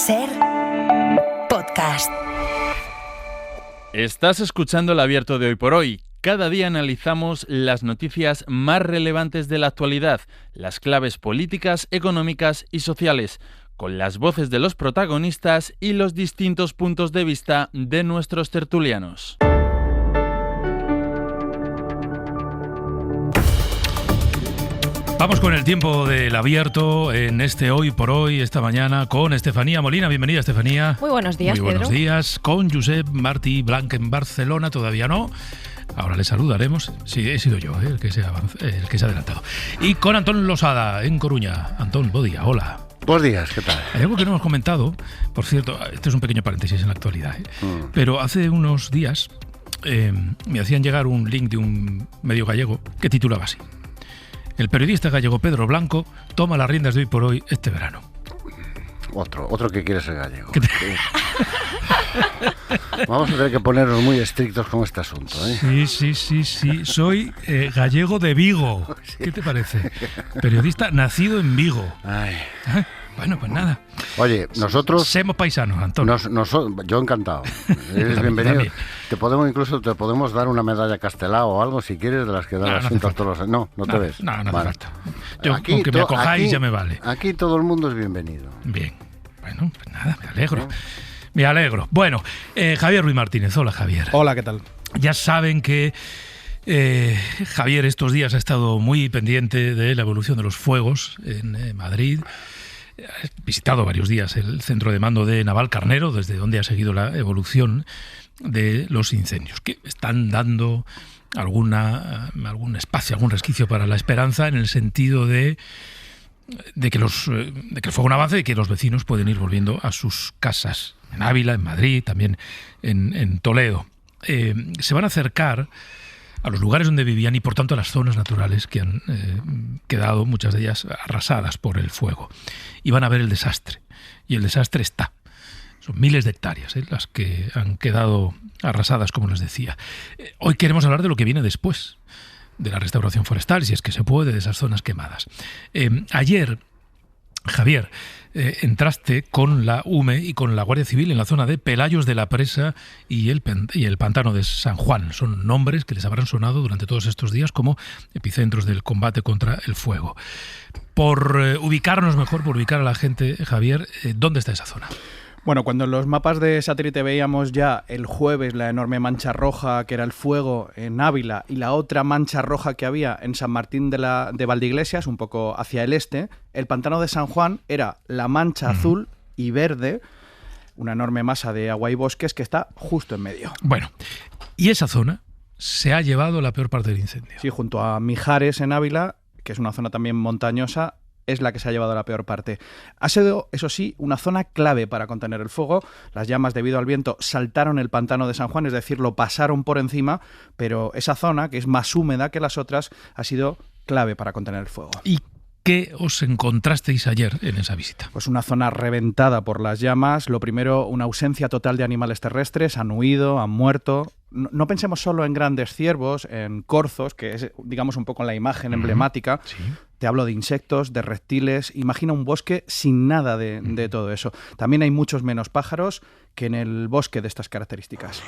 SER Podcast. Estás escuchando el Abierto de Hoy por Hoy. Cada día analizamos las noticias más relevantes de la actualidad, las claves políticas, económicas y sociales, con las voces de los protagonistas y los distintos puntos de vista de nuestros tertulianos. Vamos con el tiempo del Abierto en este Hoy por Hoy, esta mañana, con Estefanía Molina. Bienvenida, Estefanía. Muy buenos días, Muy buenos Pedro. días. Con Josep Martí Blanc en Barcelona, todavía no. Ahora le saludaremos. Sí, he sido yo el que se ha adelantado. Y con Antón Losada en Coruña. Antón, buen día, hola. Buenos días, ¿qué tal? Hay algo que no hemos comentado, por cierto, este es un pequeño paréntesis en la actualidad, pero hace unos días me hacían llegar un link de un medio gallego que titulaba así: el periodista gallego Pedro Blanco toma las riendas de Hoy por Hoy este verano. Otro que quiere ser gallego. Vamos a tener que ponernos muy estrictos con este asunto, ¿eh? Sí. Soy gallego de Vigo. Sí. ¿Qué te parece? Periodista nacido en Vigo. Ay. Bueno, pues nada. Oye, nosotros... Somos paisanos, Antonio. Yo encantado. Eres bienvenido. Te podemos dar una medalla Castelao o algo, si quieres, de las que dan las juntas todos los... No te ves. No hace falta. Yo, aquí, con que me acojáis ya me vale. Aquí todo el mundo es bienvenido. Bien. Bueno, pues nada, me alegro. Me alegro. Bueno, Javier Ruiz Martínez. Hola, Javier. Hola, ¿qué tal? Ya saben que Javier estos días ha estado muy pendiente de la evolución de los fuegos en Madrid. Ha visitado varios días el centro de mando de Navalcarnero, desde donde ha seguido la evolución de los incendios, que están dando algún espacio, algún resquicio para la esperanza, en el sentido de que el fuego no avance y que los vecinos pueden ir volviendo a sus casas, en Ávila, en Madrid, también en Toledo. Se van a acercar a los lugares donde vivían y, por tanto, a las zonas naturales que han quedado, muchas de ellas, arrasadas por el fuego. Y van a ver el desastre. Y el desastre está. Son miles de hectáreas las que han quedado arrasadas, como les decía. Hoy queremos hablar de lo que viene después, de la restauración forestal, si es que se puede, de esas zonas quemadas. Ayer, Javier, entraste con la UME y con la Guardia Civil en la zona de Pelayos de la Presa y el pantano de San Juan. Son nombres que les habrán sonado durante todos estos días como epicentros del combate contra el fuego. Por ubicarnos mejor, por ubicar a la gente, Javier, ¿dónde está esa zona? Bueno, cuando en los mapas de satélite veíamos ya el jueves la enorme mancha roja que era el fuego en Ávila y la otra mancha roja que había en San Martín de Valdeiglesias, un poco hacia el este, el pantano de San Juan era la mancha azul y verde, una enorme masa de agua y bosques que está justo en medio. Bueno, y esa zona se ha llevado la peor parte del incendio. Sí, junto a Mijares en Ávila, que es una zona también montañosa, es la que se ha llevado la peor parte. Ha sido, eso sí, una zona clave para contener el fuego. Las llamas, debido al viento, saltaron el pantano de San Juan, es decir, lo pasaron por encima, pero esa zona, que es más húmeda que las otras, ha sido clave para contener el fuego. ¿Y qué os encontrasteis ayer en esa visita? Pues una zona reventada por las llamas. Lo primero, una ausencia total de animales terrestres. Han huido, han muerto. No pensemos solo en grandes ciervos, en corzos, que es, digamos, un poco la imagen emblemática. Sí. Te hablo de insectos, de reptiles. Imagina un bosque sin nada de todo eso. También hay muchos menos pájaros que en el bosque de estas características.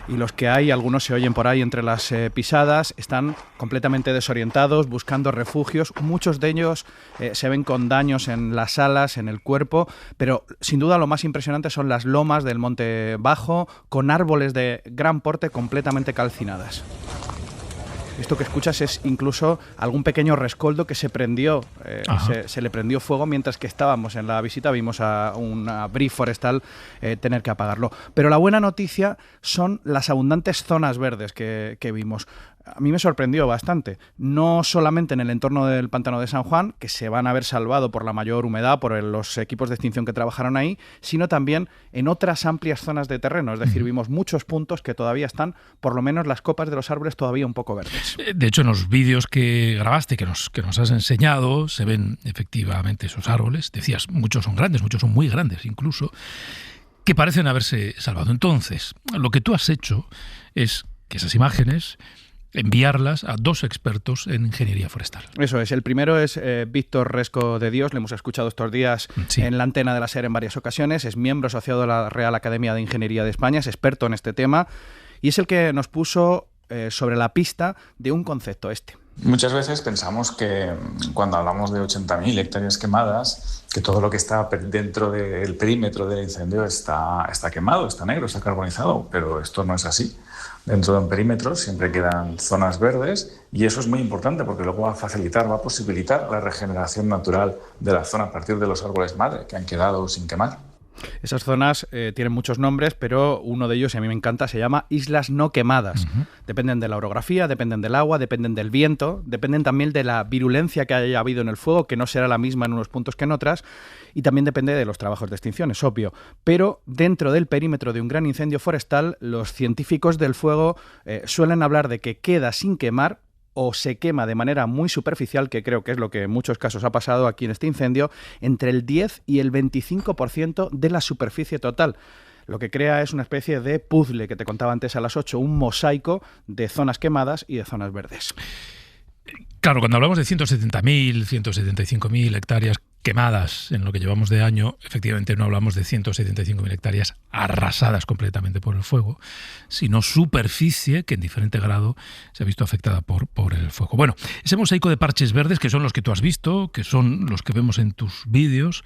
Y los que hay, algunos se oyen por ahí entre las pisadas, están completamente desorientados, buscando refugios. Muchos de ellos se ven con daños en las alas, en el cuerpo, pero sin duda lo más impresionante son las lomas del Monte Bajo, con árboles de gran porte completamente calcinadas. Esto que escuchas es incluso algún pequeño rescoldo que se prendió, se le prendió fuego mientras que estábamos en la visita. Vimos a una brief forestal tener que apagarlo. Pero la buena noticia son las abundantes zonas verdes que vimos. A mí me sorprendió bastante, no solamente en el entorno del pantano de San Juan, que se van a haber salvado por la mayor humedad, por los equipos de extinción que trabajaron ahí, sino también en otras amplias zonas de terreno. Es decir, vimos muchos puntos que todavía están, por lo menos las copas de los árboles todavía un poco verdes. De hecho, en los vídeos que grabaste, que nos has enseñado, se ven efectivamente esos árboles. Decías, muchos son grandes, muchos son muy grandes incluso, que parecen haberse salvado. Entonces, lo que tú has hecho es que esas imágenes enviarlas a 2 expertos en ingeniería forestal. Eso es. El primero es Víctor Resco de Dios. Le hemos escuchado estos días en la antena de la SER en varias ocasiones. Es miembro asociado de la Real Academia de Ingeniería de España. Es experto en este tema y es el que nos puso sobre la pista de un concepto Muchas veces pensamos que cuando hablamos de 80.000 hectáreas quemadas, que todo lo que está dentro del perímetro del incendio está quemado, está negro, está carbonizado, pero esto no es así. Dentro de un perímetro siempre quedan zonas verdes y eso es muy importante porque luego va a posibilitar la regeneración natural de la zona a partir de los árboles madre que han quedado sin quemar. Esas zonas tienen muchos nombres, pero uno de ellos, y a mí me encanta, se llama islas no quemadas. Dependen de la orografía, dependen del agua, dependen del viento, dependen también de la virulencia que haya habido en el fuego, que no será la misma en unos puntos que en otras, y también depende de los trabajos de extinción, es obvio. Pero dentro del perímetro de un gran incendio forestal, los científicos del fuego suelen hablar de que queda sin quemar o se quema de manera muy superficial, que creo que es lo que en muchos casos ha pasado aquí en este incendio, entre el 10 y el 25% de la superficie total. Lo que crea es una especie de puzzle que te contaba antes a las 8, un mosaico de zonas quemadas y de zonas verdes. Claro, cuando hablamos de 170.000, 175.000 hectáreas quemadas en lo que llevamos de año, efectivamente no hablamos de 175.000 hectáreas arrasadas completamente por el fuego, sino superficie que en diferente grado se ha visto afectada por el fuego. Bueno, ese mosaico de parches verdes, que son los que tú has visto, que son los que vemos en tus vídeos,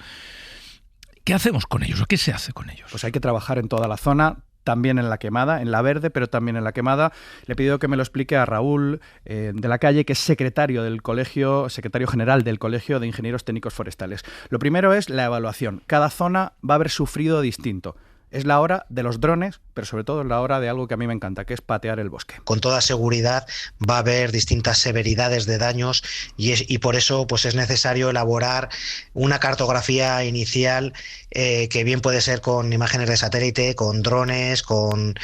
¿qué hacemos con ellos o qué se hace con ellos? Pues hay que trabajar en toda la zona, también en la quemada, en la verde, pero también en la quemada. Le he pedido que me lo explique a Raúl de la Calle, que es secretario general del Colegio de Ingenieros Técnicos Forestales. Lo primero es la evaluación. Cada zona va a haber sufrido distinto. Es la hora de los drones, pero sobre todo es la hora de algo que a mí me encanta, que es patear el bosque. Con toda seguridad va a haber distintas severidades de daños y por eso pues es necesario elaborar una cartografía inicial que bien puede ser con imágenes de satélite, con drones, con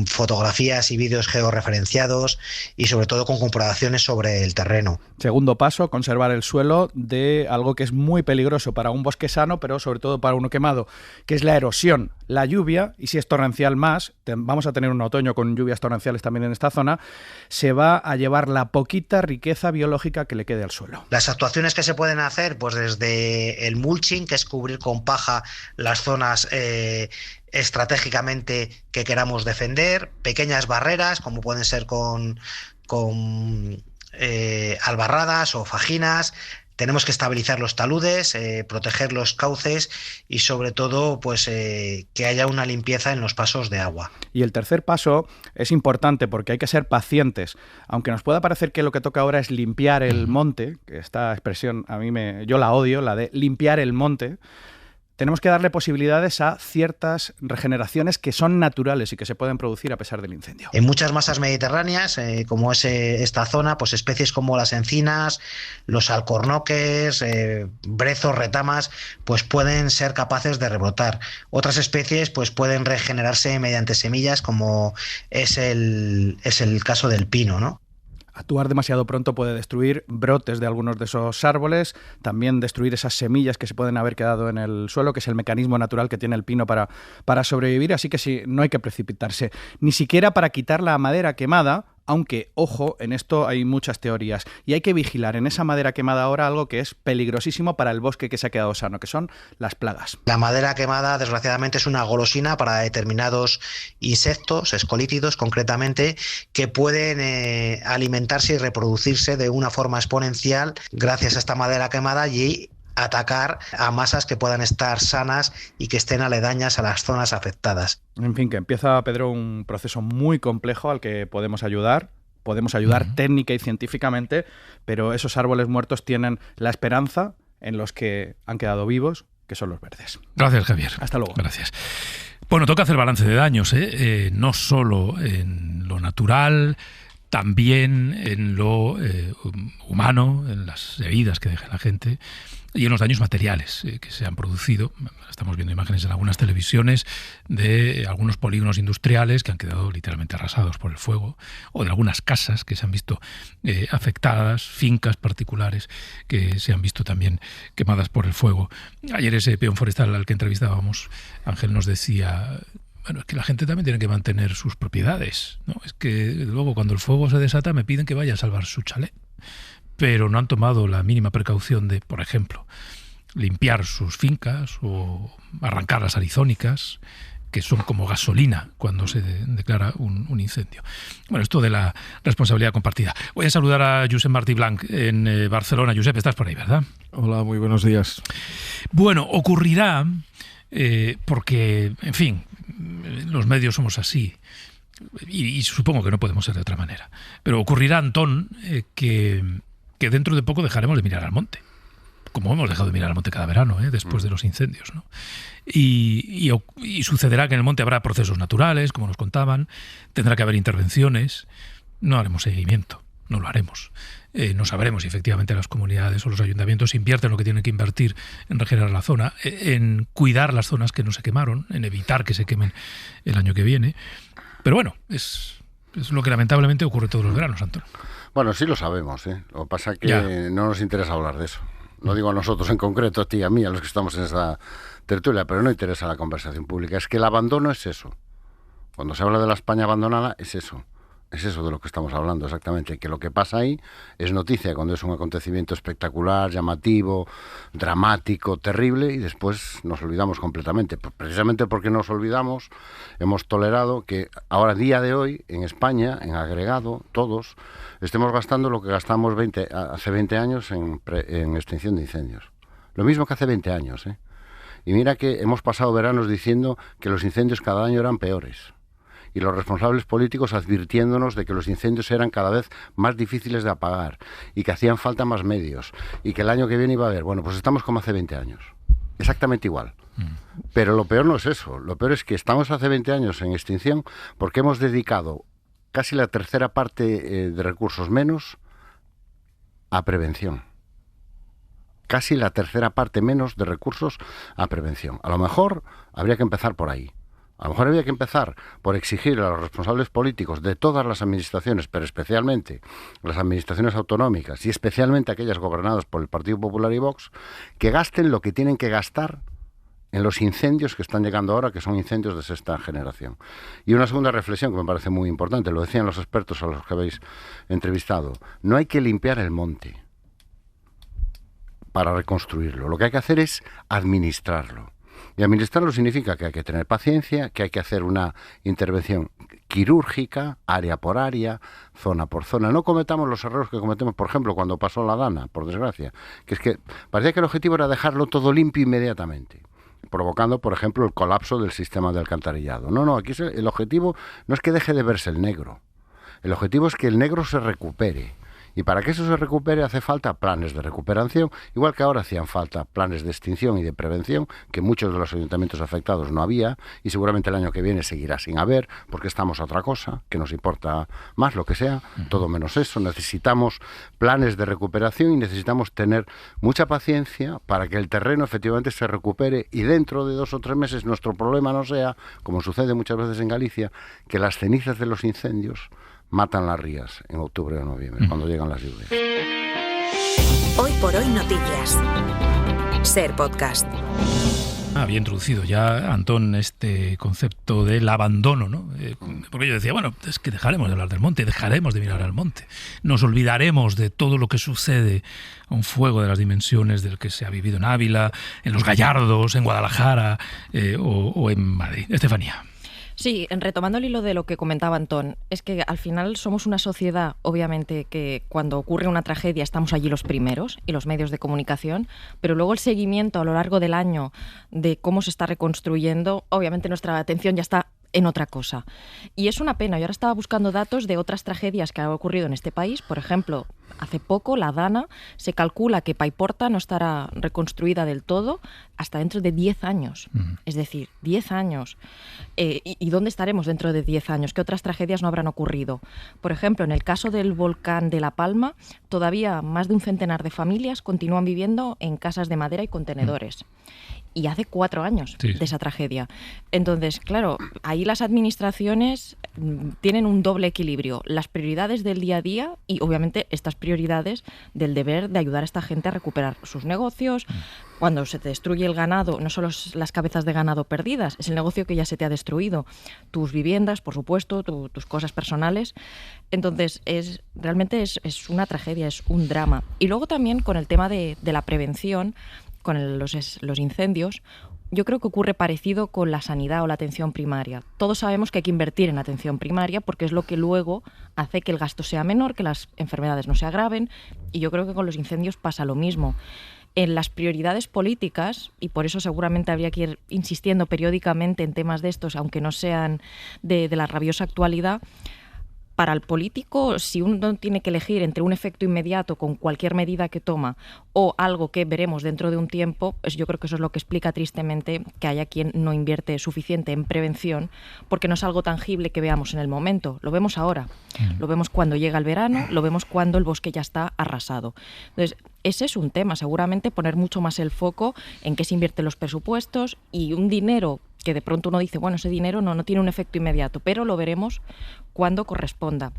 fotografías y vídeos georreferenciados y sobre todo con comprobaciones sobre el terreno. Segundo paso, conservar el suelo de algo que es muy peligroso para un bosque sano, pero sobre todo para uno quemado, que es la erosión. La lluvia, y si es torrencial más, vamos a tener un otoño con lluvias torrenciales también en esta zona, se va a llevar la poquita riqueza biológica que le quede al suelo. Las actuaciones que se pueden hacer, pues desde el mulching, que es cubrir con paja las zonas estratégicamente que queramos defender, pequeñas barreras, como pueden ser con albarradas o fajinas. Tenemos que estabilizar los taludes, proteger los cauces y sobre todo pues que haya una limpieza en los pasos de agua. Y el tercer paso es importante porque hay que ser pacientes. Aunque nos pueda parecer que lo que toca ahora es limpiar el monte, que esta expresión yo la odio, la de limpiar el monte, tenemos que darle posibilidades a ciertas regeneraciones que son naturales y que se pueden producir a pesar del incendio. En muchas masas mediterráneas, como es esta zona, pues especies como las encinas, los alcornoques, brezos, retamas, pues pueden ser capaces de rebrotar. Otras especies pues pueden regenerarse mediante semillas, como es el caso del pino, ¿no? Actuar demasiado pronto puede destruir brotes de algunos de esos árboles, también destruir esas semillas que se pueden haber quedado en el suelo, que es el mecanismo natural que tiene el pino para sobrevivir, así que sí, no hay que precipitarse, ni siquiera para quitar la madera quemada, aunque, ojo, en esto hay muchas teorías, y hay que vigilar en esa madera quemada ahora algo que es peligrosísimo para el bosque que se ha quedado sano, que son las plagas. La madera quemada, desgraciadamente, es una golosina para determinados insectos, escolítidos concretamente, que pueden alimentarse y reproducirse de una forma exponencial gracias a esta madera quemada y atacar a masas que puedan estar sanas y que estén aledañas a las zonas afectadas. En fin, que empieza, Pedro, un proceso muy complejo al que podemos ayudar técnica y científicamente, pero esos árboles muertos tienen la esperanza en los que han quedado vivos, que son los verdes. Gracias, Javier. Hasta luego. Gracias. Bueno, toca hacer balance de daños, no solo en lo natural, también en lo humano, en las heridas que deja la gente y en los daños materiales que se han producido. Estamos viendo imágenes en algunas televisiones de algunos polígonos industriales que han quedado literalmente arrasados por el fuego, o de algunas casas que se han visto afectadas, fincas particulares que se han visto también quemadas por el fuego. Ayer ese peón forestal al que entrevistábamos, Ángel, nos decía: Bueno, es que la gente también tiene que mantener sus propiedades, ¿no? Es que luego cuando el fuego se desata me piden que vaya a salvar su chalet, pero no han tomado la mínima precaución de, por ejemplo, limpiar sus fincas o arrancar las arizónicas, que son como gasolina cuando se declara un incendio. Bueno, esto de la responsabilidad compartida. Voy a saludar a Josep Martí Blanc en Barcelona. Josep, estás por ahí, ¿verdad? Hola, muy buenos días. Bueno, ocurrirá, porque, en fin, los medios somos así, y supongo que no podemos ser de otra manera, pero ocurrirá, Antón, que dentro de poco dejaremos de mirar al monte, como hemos dejado de mirar al monte cada verano, después de los incendios, ¿no? Y sucederá que en el monte habrá procesos naturales, como nos contaban, tendrá que haber intervenciones, no haremos seguimiento, no lo haremos. No sabremos si efectivamente las comunidades o los ayuntamientos invierten lo que tienen que invertir en regenerar la zona, en cuidar las zonas que no se quemaron, en evitar que se quemen el año que viene. Pero bueno, es lo que lamentablemente ocurre todos los veranos, Antón. Bueno, sí lo sabemos, ¿eh? Lo que pasa es que no nos interesa hablar de eso. No digo a nosotros en concreto, a ti y a mí, a los que estamos en esta tertulia, pero no interesa la conversación pública. Es que el abandono es eso. Cuando se habla de la España abandonada, es eso. Es eso de lo que estamos hablando exactamente, que lo que pasa ahí es noticia cuando es un acontecimiento espectacular, llamativo, dramático, terrible, y después nos olvidamos completamente. Precisamente porque nos olvidamos, hemos tolerado que ahora, día de hoy, en España, en agregado, todos, estemos gastando lo que gastamos hace 20 años en extinción de incendios. Lo mismo que hace 20 años, ¿eh? Y mira que hemos pasado veranos diciendo que los incendios cada año eran peores. Y los responsables políticos advirtiéndonos de que los incendios eran cada vez más difíciles de apagar y que hacían falta más medios y que el año que viene iba a haber. Bueno, pues estamos como hace 20 años, exactamente igual. Pero lo peor no es eso, lo peor es que estamos hace 20 años en extinción porque hemos dedicado casi la tercera parte de recursos menos a prevención. Casi la tercera parte menos de recursos a prevención. A lo mejor habría que empezar por ahí. A lo mejor había que empezar por exigir a los responsables políticos de todas las administraciones, pero especialmente las administraciones autonómicas y especialmente aquellas gobernadas por el Partido Popular y Vox, que gasten lo que tienen que gastar en los incendios que están llegando ahora, que son incendios de sexta generación. Y una segunda reflexión que me parece muy importante, lo decían los expertos a los que habéis entrevistado, no hay que limpiar el monte para reconstruirlo, lo que hay que hacer es administrarlo. Y administrarlo significa que hay que tener paciencia, que hay que hacer una intervención quirúrgica, área por área, zona por zona. No cometamos los errores que cometemos, por ejemplo, cuando pasó la Dana, por desgracia, que es que parecía que el objetivo era dejarlo todo limpio inmediatamente, provocando, por ejemplo, el colapso del sistema de alcantarillado. No, aquí el objetivo no es que deje de verse el negro. El objetivo es que el negro se recupere. Y para que eso se recupere hace falta planes de recuperación, igual que ahora hacían falta planes de extinción y de prevención, que muchos de los ayuntamientos afectados no había, y seguramente el año que viene seguirá sin haber, porque estamos a otra cosa, que nos importa más, lo que sea, todo menos eso. Necesitamos planes de recuperación y necesitamos tener mucha paciencia para que el terreno efectivamente se recupere y dentro de 2 o 3 meses nuestro problema no sea, como sucede muchas veces en Galicia, que las cenizas de los incendios matan las rías en octubre o noviembre, cuando llegan las lluvias. Hoy por hoy noticias. Ser podcast. Había introducido ya, Antón, este concepto del abandono, ¿no? Porque yo decía, bueno, es que dejaremos de hablar del monte, dejaremos de mirar al monte. Nos olvidaremos de todo lo que sucede a un fuego de las dimensiones del que se ha vivido en Ávila, en Los Gallardos, en Guadalajara o en Madrid. Estefanía. Sí, retomando el hilo de lo que comentaba Antón, es que al final somos una sociedad, obviamente, que cuando ocurre una tragedia estamos allí los primeros y los medios de comunicación, pero luego el seguimiento a lo largo del año de cómo se está reconstruyendo, obviamente nuestra atención ya está en otra cosa. Y es una pena. Yo ahora estaba buscando datos de otras tragedias que han ocurrido en este país. Por ejemplo, hace poco, la Dana, se calcula que Paiporta no estará reconstruida del todo hasta dentro de 10 años. Es decir, 10 años. ¿Y dónde estaremos dentro de 10 años? ¿Qué otras tragedias no habrán ocurrido? Por ejemplo, en el caso del volcán de La Palma, todavía más de un centenar de familias continúan viviendo en casas de madera y contenedores. y hace 4 años de esa tragedia. Entonces, claro, ahí las administraciones tienen un doble equilibrio. Las prioridades del día a día y, obviamente, estas prioridades del deber de ayudar a esta gente a recuperar sus negocios. Cuando se te destruye el ganado, no solo las cabezas de ganado perdidas, es el negocio que ya se te ha destruido. Tus viviendas, por supuesto, tus cosas personales. Entonces, realmente es una tragedia, es un drama. Y luego también con el tema de la prevención, con los incendios, yo creo que ocurre parecido con la sanidad o la atención primaria. Todos sabemos que hay que invertir en atención primaria porque es lo que luego hace que el gasto sea menor, que las enfermedades no se agraven, y yo creo que con los incendios pasa lo mismo. En las prioridades políticas, y por eso seguramente habría que ir insistiendo periódicamente en temas de estos, aunque no sean de la rabiosa actualidad, para el político, si uno tiene que elegir entre un efecto inmediato con cualquier medida que toma o algo que veremos dentro de un tiempo, pues yo creo que eso es lo que explica tristemente que haya quien no invierte suficiente en prevención, porque no es algo tangible que veamos en el momento. Lo vemos ahora, lo vemos cuando llega el verano, lo vemos cuando el bosque ya está arrasado. Entonces, ese es un tema, seguramente poner mucho más el foco en qué se invierten los presupuestos y un dinero que de pronto uno dice, bueno, ese dinero no tiene un efecto inmediato, pero lo veremos cuando corresponda.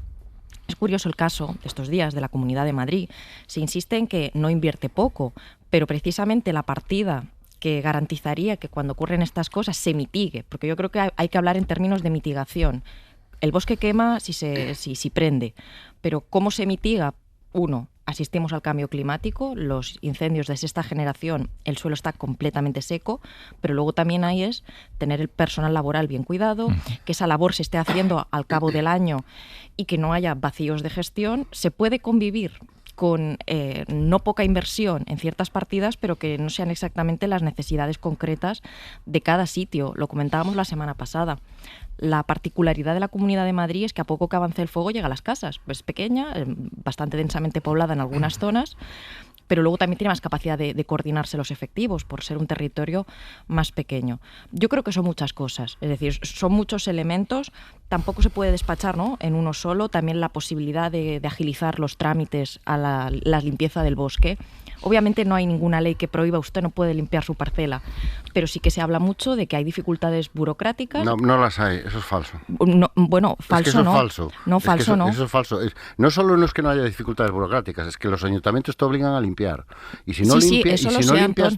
Es curioso el caso de estos días de la Comunidad de Madrid. Se insiste en que no invierte poco, pero precisamente la partida que garantizaría que cuando ocurren estas cosas se mitigue, porque yo creo que hay que hablar en términos de mitigación. El bosque quema si prende, pero ¿cómo se mitiga? Uno, asistimos al cambio climático, los incendios de sexta generación, el suelo está completamente seco, pero luego también hay es tener el personal laboral bien cuidado, que esa labor se esté haciendo al cabo del año y que no haya vacíos de gestión. Se puede convivir con no poca inversión en ciertas partidas, pero que no sean exactamente las necesidades concretas de cada sitio. Lo comentábamos la semana pasada. La particularidad de la Comunidad de Madrid es que a poco que avance el fuego llega a las casas. Es pequeña, bastante densamente poblada en algunas zonas, pero luego también tiene más capacidad de coordinarse los efectivos por ser un territorio más pequeño. Yo creo que son muchas cosas, es decir, son muchos elementos. Tampoco se puede despachar, ¿no?, en uno solo. También la posibilidad de agilizar los trámites a la limpieza del bosque. Obviamente no hay ninguna ley que prohíba, usted no puede limpiar su parcela, pero sí que se habla mucho de que hay dificultades burocráticas. No las hay, eso es falso. No, bueno, falso es que eso no. Es falso. No, es falso que eso, no. Eso es falso. No solo no es que no haya dificultades burocráticas, es que los ayuntamientos te obligan a limpiar. Y si no, limpias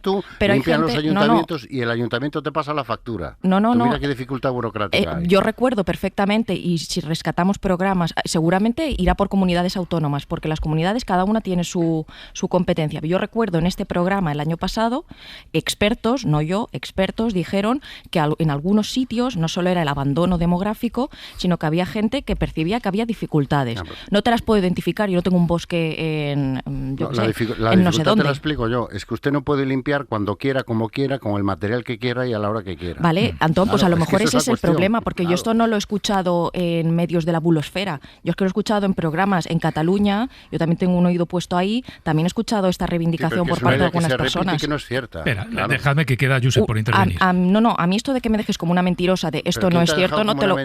tú, pero limpian los ayuntamientos y el ayuntamiento te pasa la factura. Mira qué dificultad burocrática hay. Yo recuerdo perfectamente, y si rescatamos programas, seguramente irá por comunidades autónomas, porque las comunidades cada una tiene su competencia. Yo recuerdo en este programa el año pasado, expertos, no yo, expertos dijeron que en algunos sitios no solo era el abandono demográfico, sino que había gente que percibía que había dificultades. No te las puedo identificar, yo no tengo un bosque en no sé dónde. Te la explico yo, es que usted no puede limpiar cuando quiera, como quiera, con el material que quiera y a la hora que quiera. Vale, Antón, pues a lo mejor ese es el problema, porque yo esto no lo he escuchado en medios de la bulosfera. Yo es que lo he escuchado en programas en Cataluña, yo también tengo un oído puesto ahí, también he escuchado esta reivindicación por parte de algunas personas. Que no es cierta. Espera, dejadme que queda Josep por intervenir. A mí esto de que me dejes como una mentirosa, de esto no es cierto, no te lo...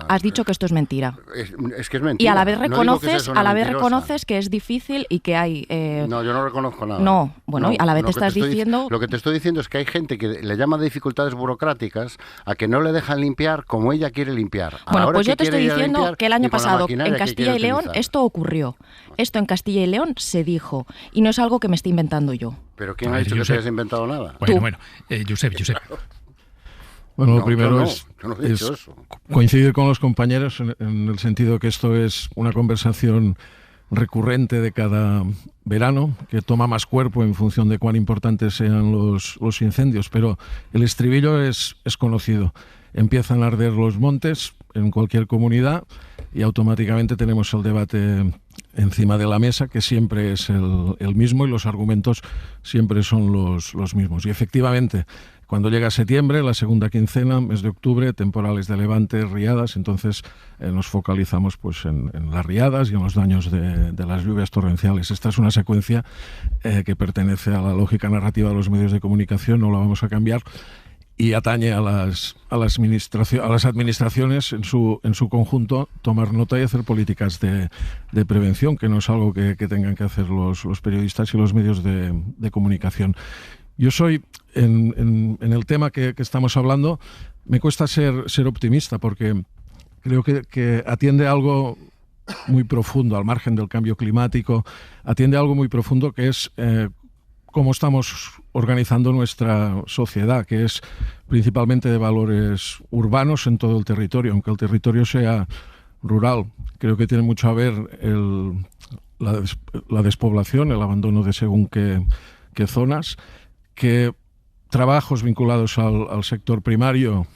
Has dicho que esto es mentira. Es que es mentira. Y a la vez reconoces que es difícil y que hay... No, yo no reconozco nada. No, bueno, y a la vez te estás diciendo... Lo que te estoy diciendo es que hay gente que le llama dificultades burocráticas a que no le dejan limpiar como ella quiere limpiar. Bueno, pues yo te estoy diciendo que el año pasado en Castilla y León esto ocurrió. Esto en Castilla y León se dijo. Y no es algo que me esté inventando yo. ¿Pero quién ha dicho que te hayas inventado nada? Bueno, Josep. Bueno, lo primero es coincidir con los compañeros en el sentido que esto es una conversación recurrente de cada verano, que toma más cuerpo en función de cuán importantes sean los incendios, pero el estribillo es conocido. Empiezan a arder los montes en cualquier comunidad y automáticamente tenemos el debate encima de la mesa, que siempre es el mismo y los argumentos siempre son los mismos. Y efectivamente, cuando llega septiembre, la segunda quincena, mes de octubre, temporales de levante, riadas, entonces nos focalizamos pues en las riadas y en los daños de las lluvias torrenciales. Esta es una secuencia que pertenece a la lógica narrativa de los medios de comunicación, no la vamos a cambiar, y atañe a las administraciones en su conjunto tomar nota y hacer políticas de prevención, que no es algo que tengan que hacer los periodistas y los medios de comunicación. Yo soy en el tema que estamos hablando, me cuesta ser optimista, porque creo que atiende a algo muy profundo, al margen del cambio climático, atiende a algo muy profundo, que es cómo estamos organizando nuestra sociedad, que es principalmente de valores urbanos en todo el territorio, aunque el territorio sea rural. Creo que tiene mucho a ver la despoblación, el abandono de según qué zonas, que trabajos vinculados al sector primario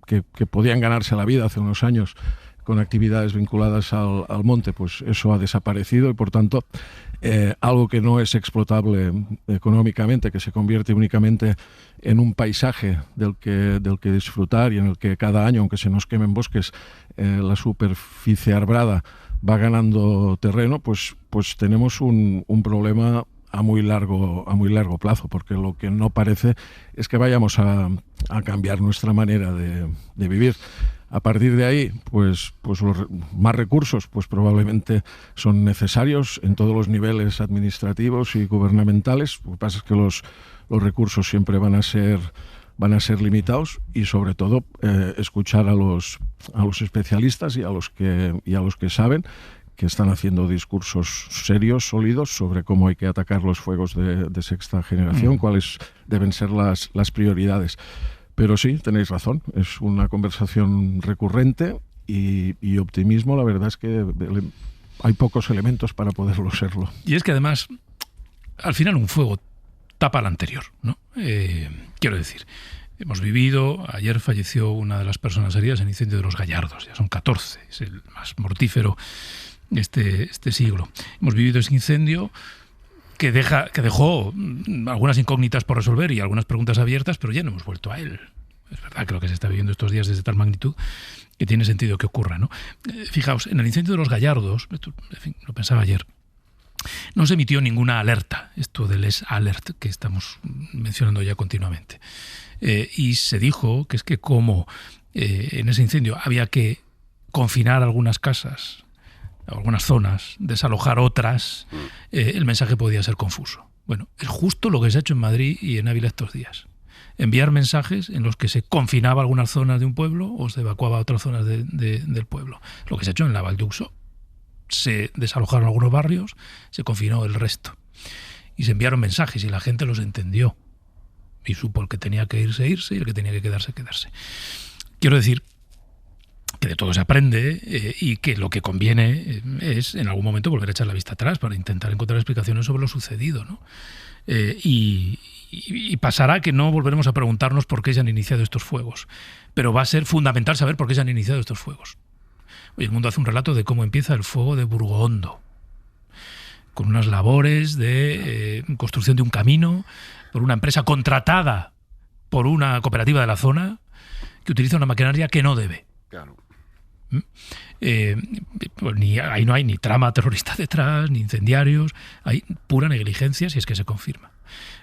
que podían ganarse la vida hace unos años con actividades vinculadas al monte, pues eso ha desaparecido y por tanto algo que no es explotable económicamente, que se convierte únicamente en un paisaje del que disfrutar y en el que cada año, aunque se nos quemen bosques, la superficie arbrada va ganando terreno, pues tenemos un problema a muy largo plazo, porque lo que no parece es que vayamos a cambiar nuestra manera de vivir. A partir de ahí, pues los más recursos pues probablemente son necesarios en todos los niveles administrativos y gubernamentales. Lo que pasa es que los recursos siempre van a ser limitados, y sobre todo escuchar a los especialistas y a los que saben, que están haciendo discursos serios, sólidos, sobre cómo hay que atacar los fuegos de sexta generación, cuáles deben ser las prioridades. Pero sí, tenéis razón, es una conversación recurrente y optimismo, la verdad es que hay pocos elementos para poderlo serlo. Y es que además, al final un fuego tapa al anterior, ¿no? Quiero decir, hemos vivido, ayer falleció una de las personas heridas en el incendio de Los Gallardos, ya son 14, es el más mortífero este siglo. Hemos vivido ese incendio que dejó algunas incógnitas por resolver y algunas preguntas abiertas, pero ya no hemos vuelto a él. Es verdad que lo que se está viviendo estos días es de tal magnitud que tiene sentido que ocurra, ¿no? Fijaos, en el incendio de Los Gallardos, esto, en fin, lo pensaba ayer, no se emitió ninguna alerta, esto del alert que estamos mencionando ya continuamente. Y se dijo que es que como en ese incendio había que confinar algunas casas, algunas zonas, desalojar otras, el mensaje podía ser confuso. Bueno, es justo lo que se ha hecho en Madrid y en Ávila estos días. Enviar mensajes en los que se confinaba algunas zonas de un pueblo o se evacuaba otras zonas del pueblo. Lo que se ha hecho en la Val d'Uxó. Se desalojaron algunos barrios, se confinó el resto. Y se enviaron mensajes y la gente los entendió. Y supo el que tenía que irse y el que tenía que quedarse. Quiero decir que de todo se aprende y que lo que conviene es en algún momento volver a echar la vista atrás para intentar encontrar explicaciones sobre lo sucedido, ¿no? Y pasará que no volveremos a preguntarnos por qué se han iniciado estos fuegos, pero va a ser fundamental saber por qué se han iniciado estos fuegos. Hoy El Mundo hace un relato de cómo empieza el fuego de Burgohondo, con unas labores de construcción de un camino por una empresa contratada por una cooperativa de la zona que utiliza una maquinaria que no debe. Claro. Pues ahí no hay ni trama terrorista detrás, ni incendiarios, hay pura negligencia si es que se confirma.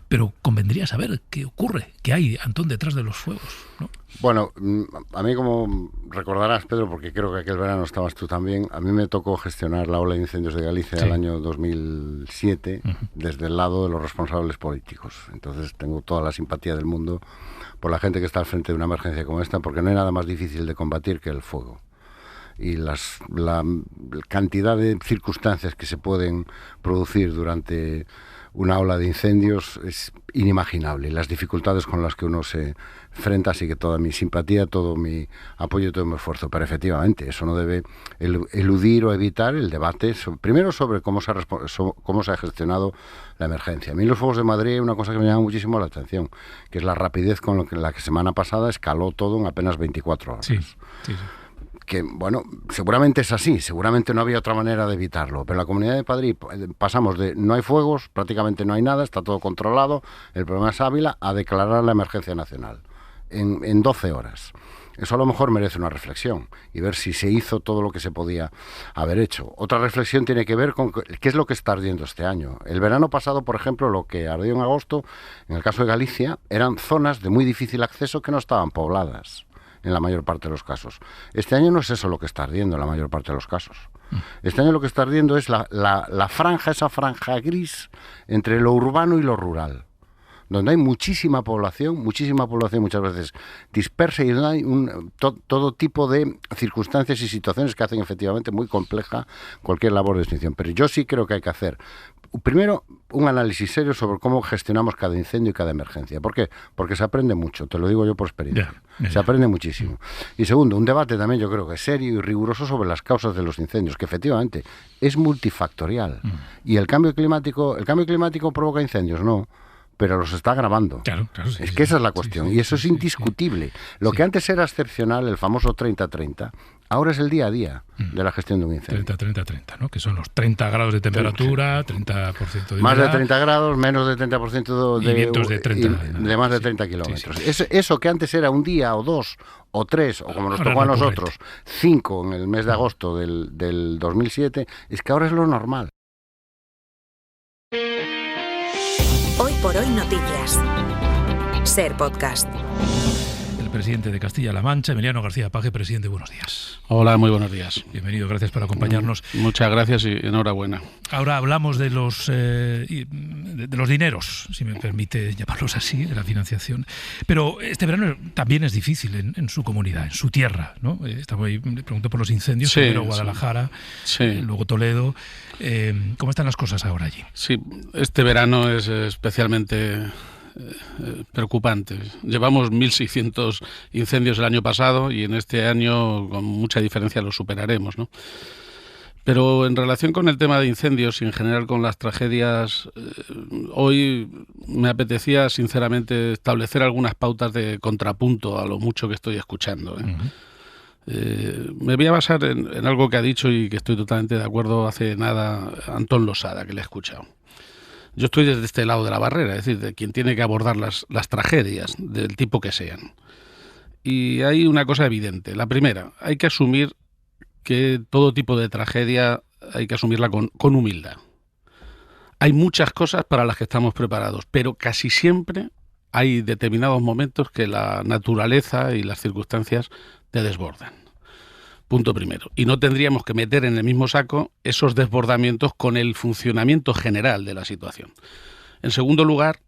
Pero convendría saber qué ocurre, qué hay, Antón, detrás de los fuegos, ¿no? Bueno, a mí, como recordarás, Pedro, porque creo que aquel verano estabas tú también, a mí me tocó gestionar la ola de incendios de Galicia el año 2007 desde el lado de los responsables políticos. Entonces tengo toda la simpatía del mundo por la gente que está al frente de una emergencia como esta, porque no hay nada más difícil de combatir que el fuego. Y la cantidad de circunstancias que se pueden producir durante una ola de incendios es inimaginable. Las dificultades con las que uno se enfrenta, así que toda mi simpatía, todo mi apoyo, todo mi esfuerzo. Pero efectivamente, eso no debe eludir o evitar el debate, primero sobre cómo se ha gestionado la emergencia. A mí en los fuegos de Madrid hay una cosa que me llama muchísimo la atención, que es la rapidez con la que semana pasada escaló todo en apenas 24 horas. Sí. Que, bueno, seguramente es así, seguramente no había otra manera de evitarlo, pero en la Comunidad de Madrid pasamos de no hay fuegos, prácticamente no hay nada, está todo controlado, el problema es Ávila, a declarar la emergencia nacional en 12 horas. Eso a lo mejor merece una reflexión y ver si se hizo todo lo que se podía haber hecho. Otra reflexión tiene que ver con qué es lo que está ardiendo este año. El verano pasado, por ejemplo, lo que ardió en agosto, en el caso de Galicia, eran zonas de muy difícil acceso que no estaban pobladas en la mayor parte de los casos. Este año no es eso lo que está ardiendo en la mayor parte de los casos. Este año lo que está ardiendo es la franja, esa franja gris entre lo urbano y lo rural. donde hay muchísima población muchas veces dispersa y donde hay todo tipo de circunstancias y situaciones que hacen efectivamente muy compleja cualquier labor de extinción. Pero yo sí creo que hay que hacer, primero, un análisis serio sobre cómo gestionamos cada incendio y cada emergencia. ¿Por qué? Porque se aprende mucho, te lo digo yo por experiencia. Se aprende muchísimo. Y segundo, un debate también yo creo que serio y riguroso sobre las causas de los incendios, que efectivamente es multifactorial. Y el cambio climático provoca incendios, no, pero los está agravando. Claro, sí, es que esa es la cuestión, y eso es indiscutible. Lo que antes era excepcional, el famoso 30-30, ahora es el día a día de la gestión de un incendio. 30-30-30, ¿no? Que son los 30 grados de temperatura, 30% de humedad. Más de 30 grados, menos de 30% de vientos de 30. De más de 30 kilómetros. Sí. Eso que antes era un día o 2 o 3, o como nos tocó a nosotros, 5 en el mes de agosto del 2007, es que ahora es lo normal. Hoy por hoy noticias. Ser podcast. El presidente de Castilla-La Mancha, Emiliano García Paje. Presidente, buenos días. Hola, muy buenos días. Bienvenido, gracias por acompañarnos. Muchas gracias y enhorabuena. Ahora hablamos de los dineros, si me permite llamarlos así, de la financiación. Pero este verano también es difícil en su comunidad, en su tierra, ¿no? Estaba ahí, le pregunto por los incendios, primero Guadalajara, luego Toledo. ¿Cómo están las cosas ahora allí? Sí, este verano es especialmente preocupante. Llevamos 1.600 incendios el año pasado y en este año con mucha diferencia los superaremos, ¿no? Pero en relación con el tema de incendios y en general con las tragedias, hoy me apetecía sinceramente establecer algunas pautas de contrapunto a lo mucho que estoy escuchando, me voy a basar en algo que ha dicho y que estoy totalmente de acuerdo hace nada Antón Losada, que le he escuchado. Yo estoy desde este lado de la barrera, es decir, de quien tiene que abordar las tragedias, del tipo que sean. Y hay una cosa evidente. La primera, hay que asumir que todo tipo de tragedia hay que asumirla con humildad. Hay muchas cosas para las que estamos preparados, pero casi siempre hay determinados momentos que la naturaleza y las circunstancias te desbordan. Punto primero. Y no tendríamos que meter en el mismo saco esos desbordamientos con el funcionamiento general de la situación. En segundo lugar,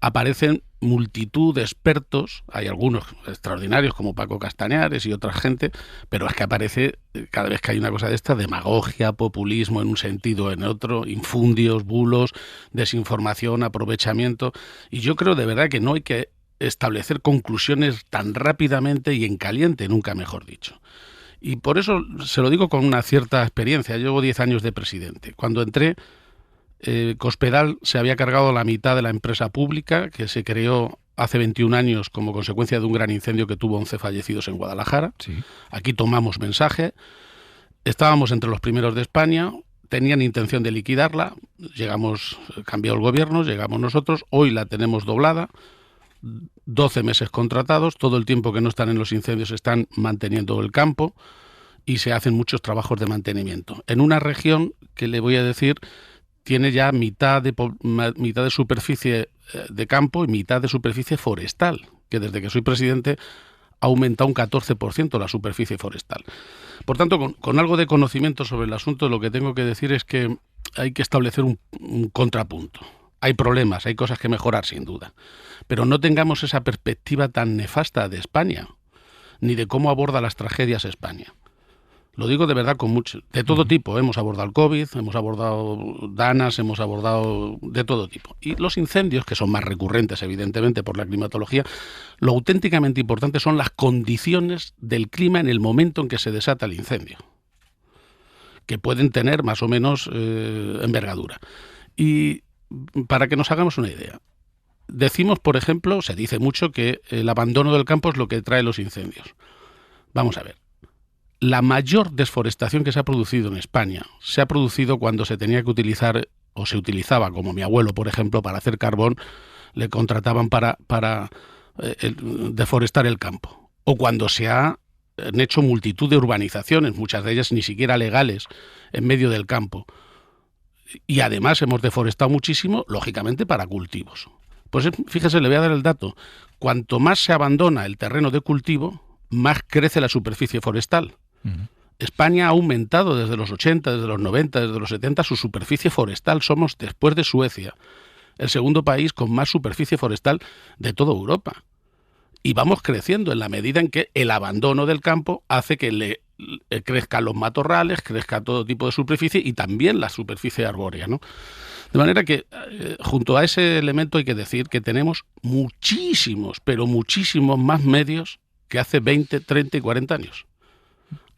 aparecen multitud de expertos, hay algunos extraordinarios como Paco Castañares y otra gente, pero es que aparece cada vez que hay una cosa de esta, demagogia, populismo en un sentido o en otro, infundios, bulos, desinformación, aprovechamiento, y yo creo de verdad que no hay que establecer conclusiones tan rápidamente y en caliente, nunca mejor dicho. Y por eso se lo digo con una cierta experiencia. Llevo 10 años de presidente. Cuando entré, Cospedal se había cargado la mitad de la empresa pública que se creó hace 21 años como consecuencia de un gran incendio que tuvo 11 fallecidos en Guadalajara. Sí. Aquí tomamos mensaje. Estábamos entre los primeros de España. Tenían intención de liquidarla. Cambió el gobierno, llegamos nosotros. Hoy la tenemos doblada. 12 meses contratados, todo el tiempo que no están en los incendios están manteniendo el campo y se hacen muchos trabajos de mantenimiento. En una región que le voy a decir tiene ya mitad de superficie de campo y mitad de superficie forestal, que desde que soy presidente ha aumentado un 14% la superficie forestal. Por tanto, con algo de conocimiento sobre el asunto, lo que tengo que decir es que hay que establecer un contrapunto. Hay problemas, hay cosas que mejorar sin duda, pero no tengamos esa perspectiva tan nefasta de España, ni de cómo aborda las tragedias España. Lo digo de verdad con mucho, de todo tipo. Hemos abordado el COVID, hemos abordado danas, hemos abordado de todo tipo. Y los incendios, que son más recurrentes evidentemente por la climatología, lo auténticamente importante son las condiciones del clima en el momento en que se desata el incendio, que pueden tener más o menos envergadura. Y para que nos hagamos una idea, decimos, por ejemplo, se dice mucho que el abandono del campo es lo que trae los incendios. Vamos a ver. La mayor desforestación que se ha producido en España se ha producido cuando se tenía que utilizar, o se utilizaba, como mi abuelo, por ejemplo, para hacer carbón, le contrataban para deforestar el campo. O cuando se han hecho multitud de urbanizaciones, muchas de ellas ni siquiera legales, en medio del campo. Y además hemos deforestado muchísimo, lógicamente, para cultivos. Pues fíjese, le voy a dar el dato. Cuanto más se abandona el terreno de cultivo, más crece la superficie forestal. España ha aumentado desde los 80, desde los 90, desde los 70 su superficie forestal. Somos, después de Suecia, el segundo país con más superficie forestal de toda Europa. Y vamos creciendo en la medida en que el abandono del campo hace que crezcan los matorrales, crezca todo tipo de superficie y también la superficie arbórea, ¿no? De manera que junto a ese elemento hay que decir que tenemos muchísimos, pero muchísimos más medios que hace 20, 30 y 40 años.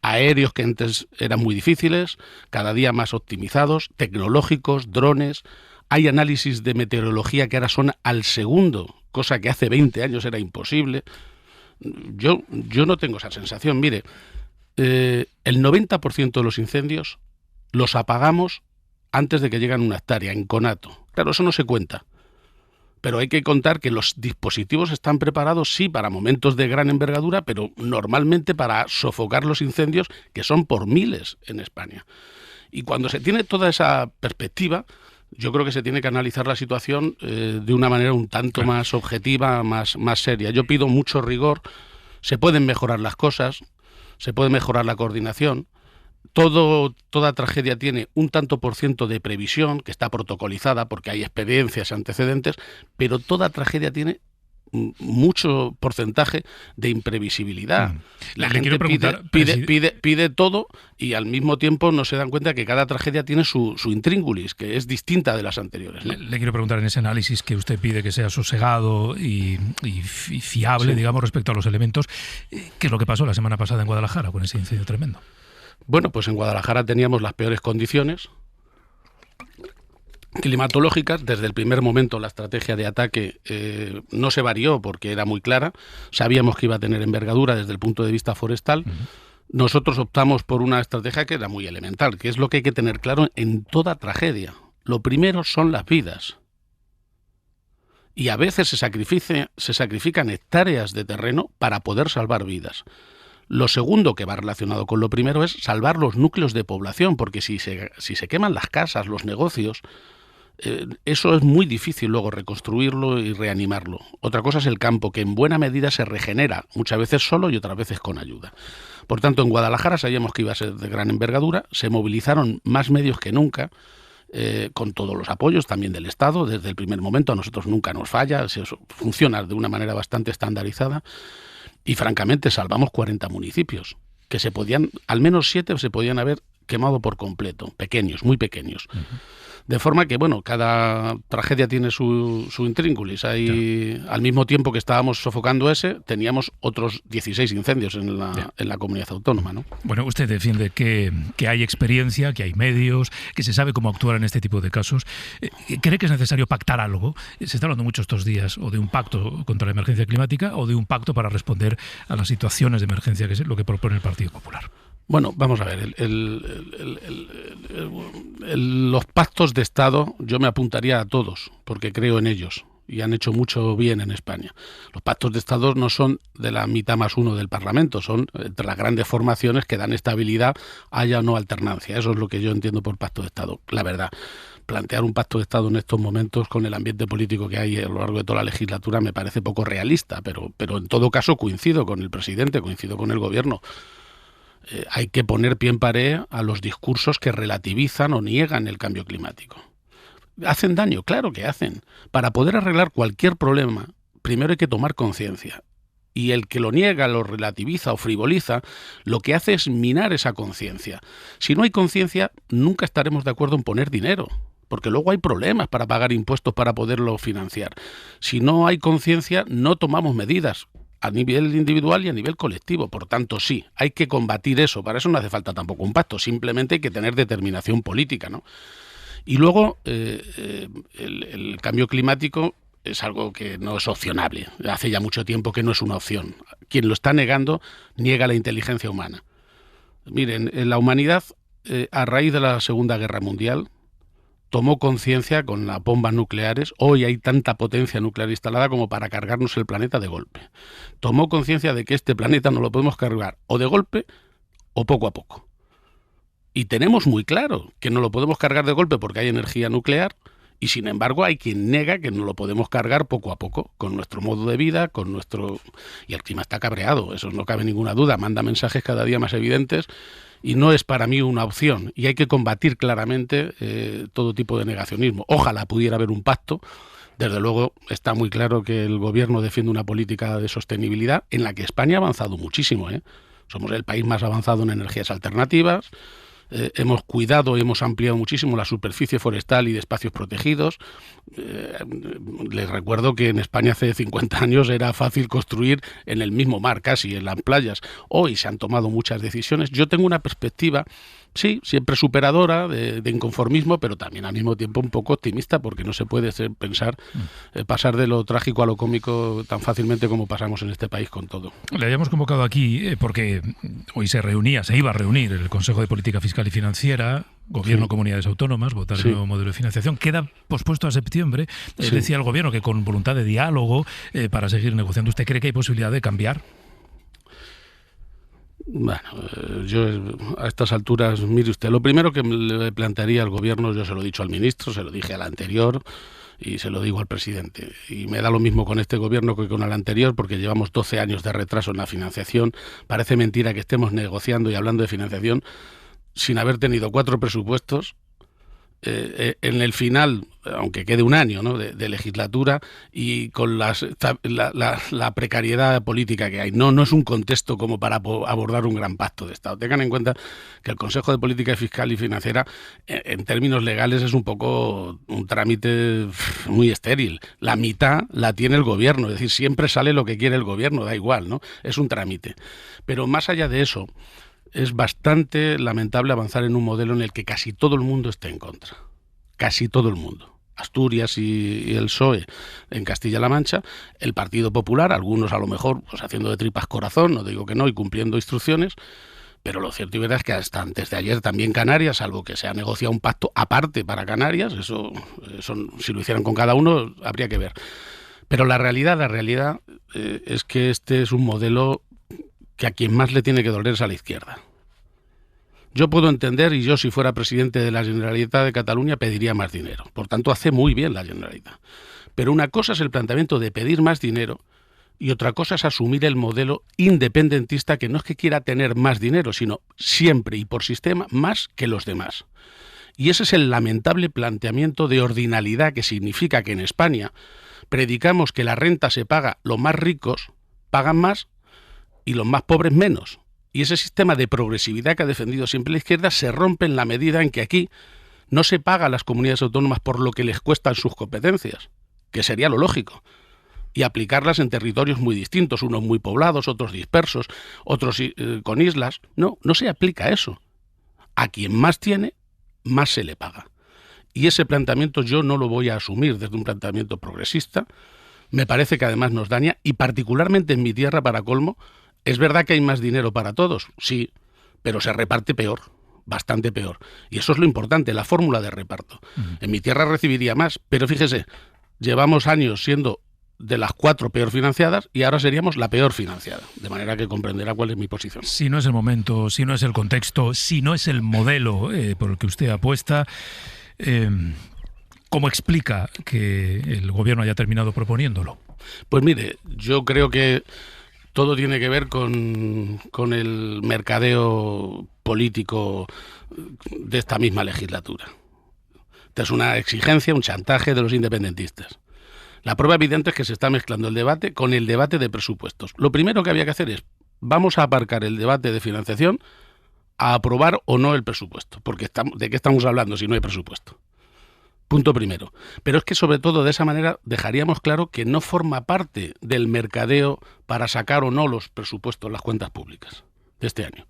Aéreos que antes eran muy difíciles, cada día más optimizados, tecnológicos, drones. Hay análisis de meteorología que ahora son al segundo, cosa que hace 20 años era imposible. Yo no tengo esa sensación. Mire, el 90% de los incendios los apagamos antes de que lleguen a una hectárea, en conato. Claro, eso no se cuenta. Pero hay que contar que los dispositivos están preparados, sí, para momentos de gran envergadura, pero normalmente para sofocar los incendios, que son por miles en España. Y cuando se tiene toda esa perspectiva, yo creo que se tiene que analizar la situación de una manera un tanto más objetiva, más seria. Yo pido mucho rigor. Se pueden mejorar las cosas, se puede mejorar la coordinación. Toda tragedia tiene un tanto por ciento de previsión, que está protocolizada porque hay experiencias antecedentes, pero toda tragedia tiene mucho porcentaje de imprevisibilidad. La gente pide todo y al mismo tiempo no se dan cuenta que cada tragedia tiene su intríngulis, que es distinta de las anteriores, ¿no? Le quiero preguntar en ese análisis que usted pide que sea sosegado y fiable, digamos, respecto a los elementos, ¿qué es lo que pasó la semana pasada en Guadalajara con ese incendio tremendo? Bueno, pues en Guadalajara teníamos las peores condiciones climatológicas. Desde el primer momento la estrategia de ataque no se varió porque era muy clara. Sabíamos que iba a tener envergadura desde el punto de vista forestal. Nosotros optamos por una estrategia que era muy elemental, que es lo que hay que tener claro en toda tragedia. Lo primero son las vidas. Y a veces se sacrifican hectáreas de terreno para poder salvar vidas. Lo segundo, que va relacionado con lo primero, es salvar los núcleos de población, porque si se queman las casas, los negocios, eso es muy difícil luego reconstruirlo y reanimarlo. Otra cosa es el campo, que en buena medida se regenera, muchas veces solo y otras veces con ayuda. Por tanto, en Guadalajara sabíamos que iba a ser de gran envergadura, se movilizaron más medios que nunca, con todos los apoyos también del Estado. Desde el primer momento a nosotros nunca nos falla, funciona de una manera bastante estandarizada. Y francamente salvamos 40 municipios, que al menos 7 se podían haber quemado por completo, pequeños, muy pequeños. De forma que, bueno, cada tragedia tiene su intríngulis. Al mismo tiempo que estábamos sofocando ese, teníamos otros 16 incendios en la comunidad autónoma, ¿no? Bueno, usted defiende que hay experiencia, que hay medios, que se sabe cómo actuar en este tipo de casos. ¿Cree que es necesario pactar algo? Se está hablando mucho estos días o de un pacto contra la emergencia climática o de un pacto para responder a las situaciones de emergencia, que es lo que propone el Partido Popular. Bueno, vamos a ver, los pactos de Estado yo me apuntaría a todos, porque creo en ellos y han hecho mucho bien en España. Los pactos de Estado no son de la mitad más uno del Parlamento, son entre las grandes formaciones que dan estabilidad, haya o no alternancia. Eso es lo que yo entiendo por pacto de Estado, la verdad. Plantear un pacto de Estado en estos momentos con el ambiente político que hay a lo largo de toda la legislatura me parece poco realista, pero en todo caso coincido con el presidente, coincido con el gobierno. Hay que poner pie en pared a los discursos que relativizan o niegan el cambio climático. ¿Hacen daño? Claro que hacen. Para poder arreglar cualquier problema, primero hay que tomar conciencia. Y el que lo niega, lo relativiza o frivoliza, lo que hace es minar esa conciencia. Si no hay conciencia, nunca estaremos de acuerdo en poner dinero, porque luego hay problemas para pagar impuestos para poderlo financiar. Si no hay conciencia, no tomamos medidas a nivel individual y a nivel colectivo. Por tanto, sí, hay que combatir eso. Para eso no hace falta tampoco un pacto, simplemente hay que tener determinación política, ¿no? Y luego, el cambio climático es algo que no es opcionable. Hace ya mucho tiempo que no es una opción. Quien lo está negando, niega la inteligencia humana. Miren, la humanidad, a raíz de la Segunda Guerra Mundial, tomó conciencia con las bombas nucleares. Hoy hay tanta potencia nuclear instalada como para cargarnos el planeta de golpe. Tomó conciencia de que este planeta no lo podemos cargar o de golpe o poco a poco. Y tenemos muy claro que no lo podemos cargar de golpe porque hay energía nuclear, y sin embargo hay quien nega que no lo podemos cargar poco a poco, con nuestro modo de vida, con nuestro... Y el clima está cabreado, eso no cabe ninguna duda, manda mensajes cada día más evidentes, y no es para mí una opción, y hay que combatir claramente todo tipo de negacionismo. Ojalá pudiera haber un pacto Desde luego está muy claro que el gobierno defiende una política de sostenibilidad en la que España ha avanzado muchísimo, ¿eh? Somos el país más avanzado en energías alternativas. Hemos cuidado y hemos ampliado muchísimo la superficie forestal y de espacios protegidos. Les recuerdo que en España hace 50 años era fácil construir en el mismo mar, casi, en las playas. Hoy se han tomado muchas decisiones. Yo tengo una perspectiva, sí, siempre superadora, de inconformismo, pero también al mismo tiempo un poco optimista, porque no se puede pasar de lo trágico a lo cómico tan fácilmente como pasamos en este país con todo. Le habíamos convocado aquí porque hoy se iba a reunir el Consejo de Política Fiscal y Financiera, Gobierno, Comunidades Autónomas, votar el nuevo modelo de financiación. Queda pospuesto a septiembre. Decía el Gobierno que con voluntad de diálogo para seguir negociando. ¿Usted cree que hay posibilidad de cambiar? Bueno, yo a estas alturas, mire usted, lo primero que le plantearía al Gobierno, yo se lo he dicho al ministro, se lo dije al anterior y se lo digo al presidente. Y me da lo mismo con este Gobierno que con el anterior, porque llevamos 12 años de retraso en la financiación. Parece mentira que estemos negociando y hablando de financiación sin haber tenido 4 presupuestos. En el final, aunque quede un año, ¿no?, de legislatura, y con la precariedad política que hay. No es un contexto como para abordar un gran pacto de Estado. Tengan en cuenta que el Consejo de Política Fiscal y Financiera, en términos legales, es un poco un trámite muy estéril. La mitad la tiene el Gobierno, es decir, siempre sale lo que quiere el Gobierno, da igual, ¿no? Es un trámite. Pero más allá de eso, es bastante lamentable avanzar en un modelo en el que casi todo el mundo esté en contra. Casi todo el mundo. Asturias y el PSOE en Castilla-La Mancha, el Partido Popular, algunos a lo mejor pues haciendo de tripas corazón, no digo que no, y cumpliendo instrucciones, pero lo cierto y verdad es que hasta antes de ayer también Canarias, salvo que se ha negociado un pacto aparte para Canarias, eso si lo hicieran con cada uno habría que ver. Pero la realidad es que este es un modelo que a quien más le tiene que doler es a la izquierda. Yo puedo entender, y yo si fuera presidente de la Generalitat de Cataluña pediría más dinero. Por tanto, hace muy bien la Generalitat. Pero una cosa es el planteamiento de pedir más dinero y otra cosa es asumir el modelo independentista, que no es que quiera tener más dinero, sino siempre y por sistema más que los demás. Y ese es el lamentable planteamiento de ordinalidad que significa que en España predicamos que la renta se paga, los más ricos pagan más y los más pobres menos. Y ese sistema de progresividad que ha defendido siempre la izquierda se rompe en la medida en que aquí no se paga a las comunidades autónomas por lo que les cuestan sus competencias, que sería lo lógico, y aplicarlas en territorios muy distintos, unos muy poblados, otros dispersos, otros con islas. No se aplica eso. A quien más tiene, más se le paga. Y ese planteamiento yo no lo voy a asumir desde un planteamiento progresista. Me parece que además nos daña, y particularmente en mi tierra, para colmo. Es verdad que hay más dinero para todos, sí, pero se reparte peor, bastante peor. Y eso es lo importante, la fórmula de reparto. En mi tierra recibiría más, pero fíjese, llevamos años siendo de las 4 peor financiadas y ahora seríamos la peor financiada. De manera que comprenderá cuál es mi posición. Si no es el momento, si no es el contexto, si no es el modelo por el que usted apuesta, ¿cómo explica que el Gobierno haya terminado proponiéndolo? Pues mire, yo creo que todo tiene que ver con el mercadeo político de esta misma legislatura. Esta es una exigencia, un chantaje de los independentistas. La prueba evidente es que se está mezclando el debate con el debate de presupuestos. Lo primero que había que hacer es, vamos a aparcar el debate de financiación a aprobar o no el presupuesto. Porque ¿de qué estamos hablando si no hay presupuesto? Punto primero. Pero es que sobre todo de esa manera dejaríamos claro que no forma parte del mercadeo para sacar o no los presupuestos, las cuentas públicas de este año.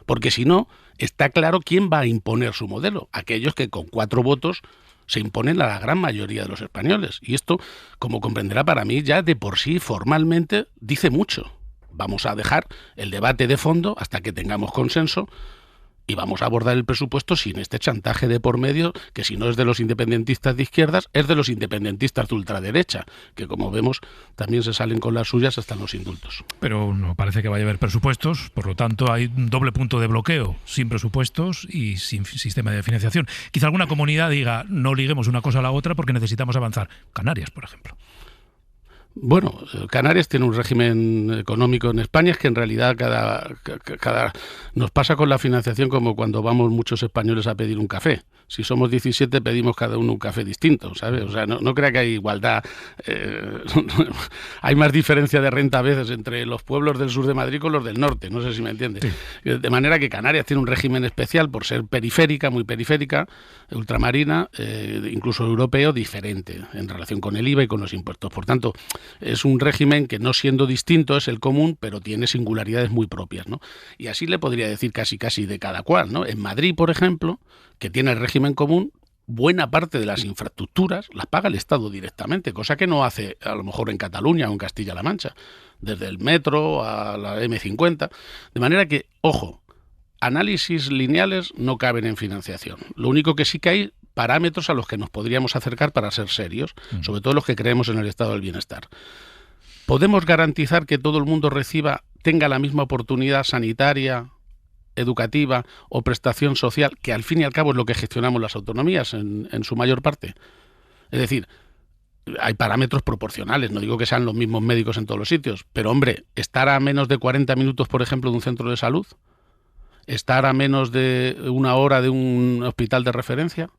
Porque si no, está claro quién va a imponer su modelo. Aquellos que con 4 votos se imponen a la gran mayoría de los españoles. Y esto, como comprenderá, para mí ya de por sí formalmente dice mucho. Vamos a dejar el debate de fondo hasta que tengamos consenso y vamos a abordar el presupuesto sin este chantaje de por medio, que si no es de los independentistas de izquierdas, es de los independentistas de ultraderecha, que como vemos también se salen con las suyas hasta en los indultos. Pero no parece que vaya a haber presupuestos, por lo tanto hay un doble punto de bloqueo, sin presupuestos y sin sistema de financiación. Quizá alguna comunidad diga, no liguemos una cosa a la otra porque necesitamos avanzar. Canarias, por ejemplo. Bueno, Canarias tiene un régimen económico en España, es que en realidad cada nos pasa con la financiación como cuando vamos muchos españoles a pedir un café. Si somos 17 pedimos cada uno un café distinto, ¿sabes? O sea, no crea que hay igualdad. Hay más diferencia de renta a veces entre los pueblos del sur de Madrid con los del norte, no sé si me entiendes. Sí. De manera que Canarias tiene un régimen especial por ser periférica, muy periférica, ultramarina, incluso europeo, diferente en relación con el IVA y con los impuestos. Por tanto, es un régimen que, no siendo distinto, es el común, pero tiene singularidades muy propias, ¿no? Y así le podría decir casi de cada cual, ¿no? En Madrid, por ejemplo, que tiene el régimen común, buena parte de las infraestructuras las paga el Estado directamente, cosa que no hace a lo mejor en Cataluña o en Castilla-La Mancha, desde el metro a la M50. De manera que, ojo, análisis lineales no caben en financiación. Lo único que sí que hay parámetros a los que nos podríamos acercar para ser serios, sobre todo los que creemos en el estado del bienestar. ¿Podemos garantizar que todo el mundo tenga la misma oportunidad sanitaria, educativa o prestación social, que al fin y al cabo es lo que gestionamos las autonomías en su mayor parte? Es decir, hay parámetros proporcionales, no digo que sean los mismos médicos en todos los sitios, pero hombre, estar a menos de 40 minutos, por ejemplo, de un centro de salud, estar a menos de una hora de un hospital de referencia,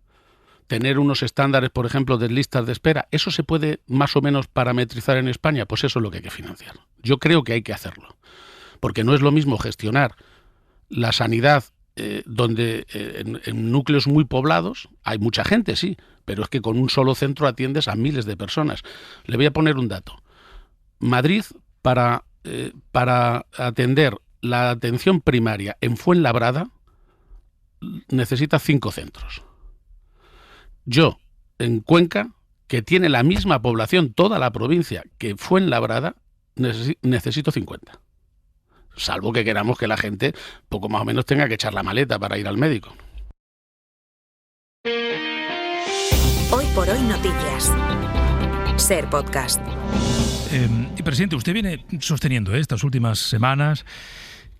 tener unos estándares, por ejemplo, de listas de espera, ¿eso se puede más o menos parametrizar en España? Pues eso es lo que hay que financiar. Yo creo que hay que hacerlo, porque no es lo mismo gestionar la sanidad donde en núcleos muy poblados hay mucha gente, sí, pero es que con un solo centro atiendes a miles de personas. Le voy a poner un dato. Madrid, para atender la atención primaria en Fuenlabrada, necesita 5 centros. Yo, en Cuenca, que tiene la misma población, toda la provincia, que Fuenlabrada, necesito 50. Salvo que queramos que la gente poco más o menos tenga que echar la maleta para ir al médico. Hoy por hoy noticias. Ser podcast. Presidente, usted viene sosteniendo estas últimas semanas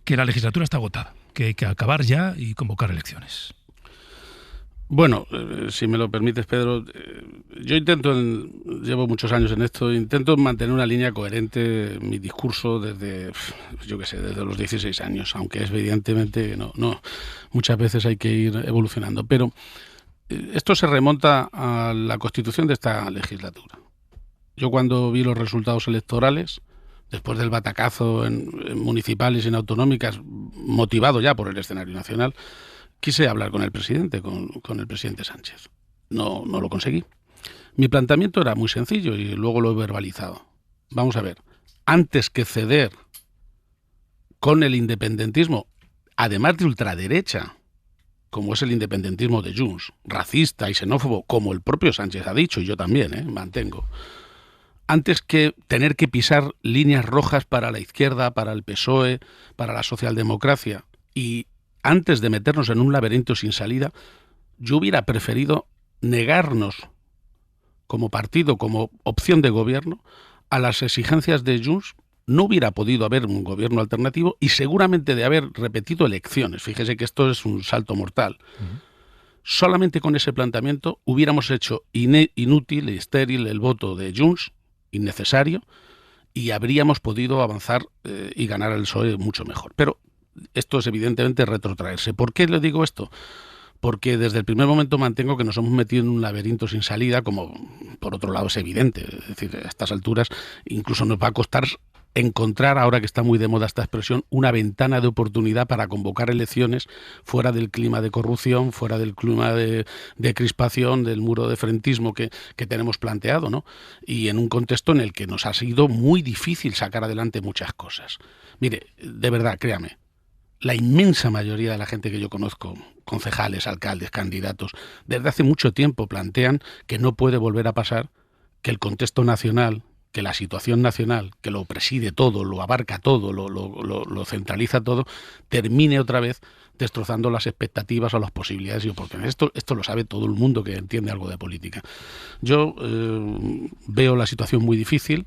que la legislatura está agotada, que hay que acabar ya y convocar elecciones. Bueno, si me lo permites, Pedro, yo llevo muchos años en esto, intento mantener una línea coherente en mi discurso desde los 16 años, aunque es evidentemente no, muchas veces hay que ir evolucionando. Pero esto se remonta a la constitución de esta legislatura. Yo cuando vi los resultados electorales, después del batacazo en municipales y en autonómicas, motivado ya por el escenario nacional, quise hablar con el presidente, con el presidente Sánchez. No lo conseguí. Mi planteamiento era muy sencillo y luego lo he verbalizado. Vamos a ver, antes que ceder con el independentismo, además de ultraderecha, como es el independentismo de Junts, racista y xenófobo, como el propio Sánchez ha dicho, y yo también, mantengo, antes que tener que pisar líneas rojas para la izquierda, para el PSOE, para la socialdemocracia, y antes de meternos en un laberinto sin salida, yo hubiera preferido negarnos como partido, como opción de gobierno, a las exigencias de Junts. No hubiera podido haber un gobierno alternativo y seguramente de haber repetido elecciones. Fíjese que esto es un salto mortal. Solamente con ese planteamiento hubiéramos hecho inútil y estéril el voto de Junts, innecesario, y habríamos podido avanzar y ganar el PSOE mucho mejor. Pero esto es evidentemente retrotraerse. ¿Por qué le digo esto? Porque desde el primer momento mantengo que nos hemos metido en un laberinto sin salida, como por otro lado es evidente. Es decir, a estas alturas incluso nos va a costar encontrar, ahora que está muy de moda esta expresión, una ventana de oportunidad para convocar elecciones fuera del clima de corrupción, fuera del clima de crispación, del muro de frentismo que tenemos planteado, ¿no? Y en un contexto en el que nos ha sido muy difícil sacar adelante muchas cosas. Mire, de verdad, créame, la inmensa mayoría de la gente que yo conozco, concejales, alcaldes, candidatos, desde hace mucho tiempo plantean que no puede volver a pasar que el contexto nacional, que la situación nacional, que lo preside todo, lo abarca todo, lo centraliza todo, termine otra vez destrozando las expectativas o las posibilidades y oportunidades. Esto lo sabe todo el mundo que entiende algo de política. Yo veo la situación muy difícil,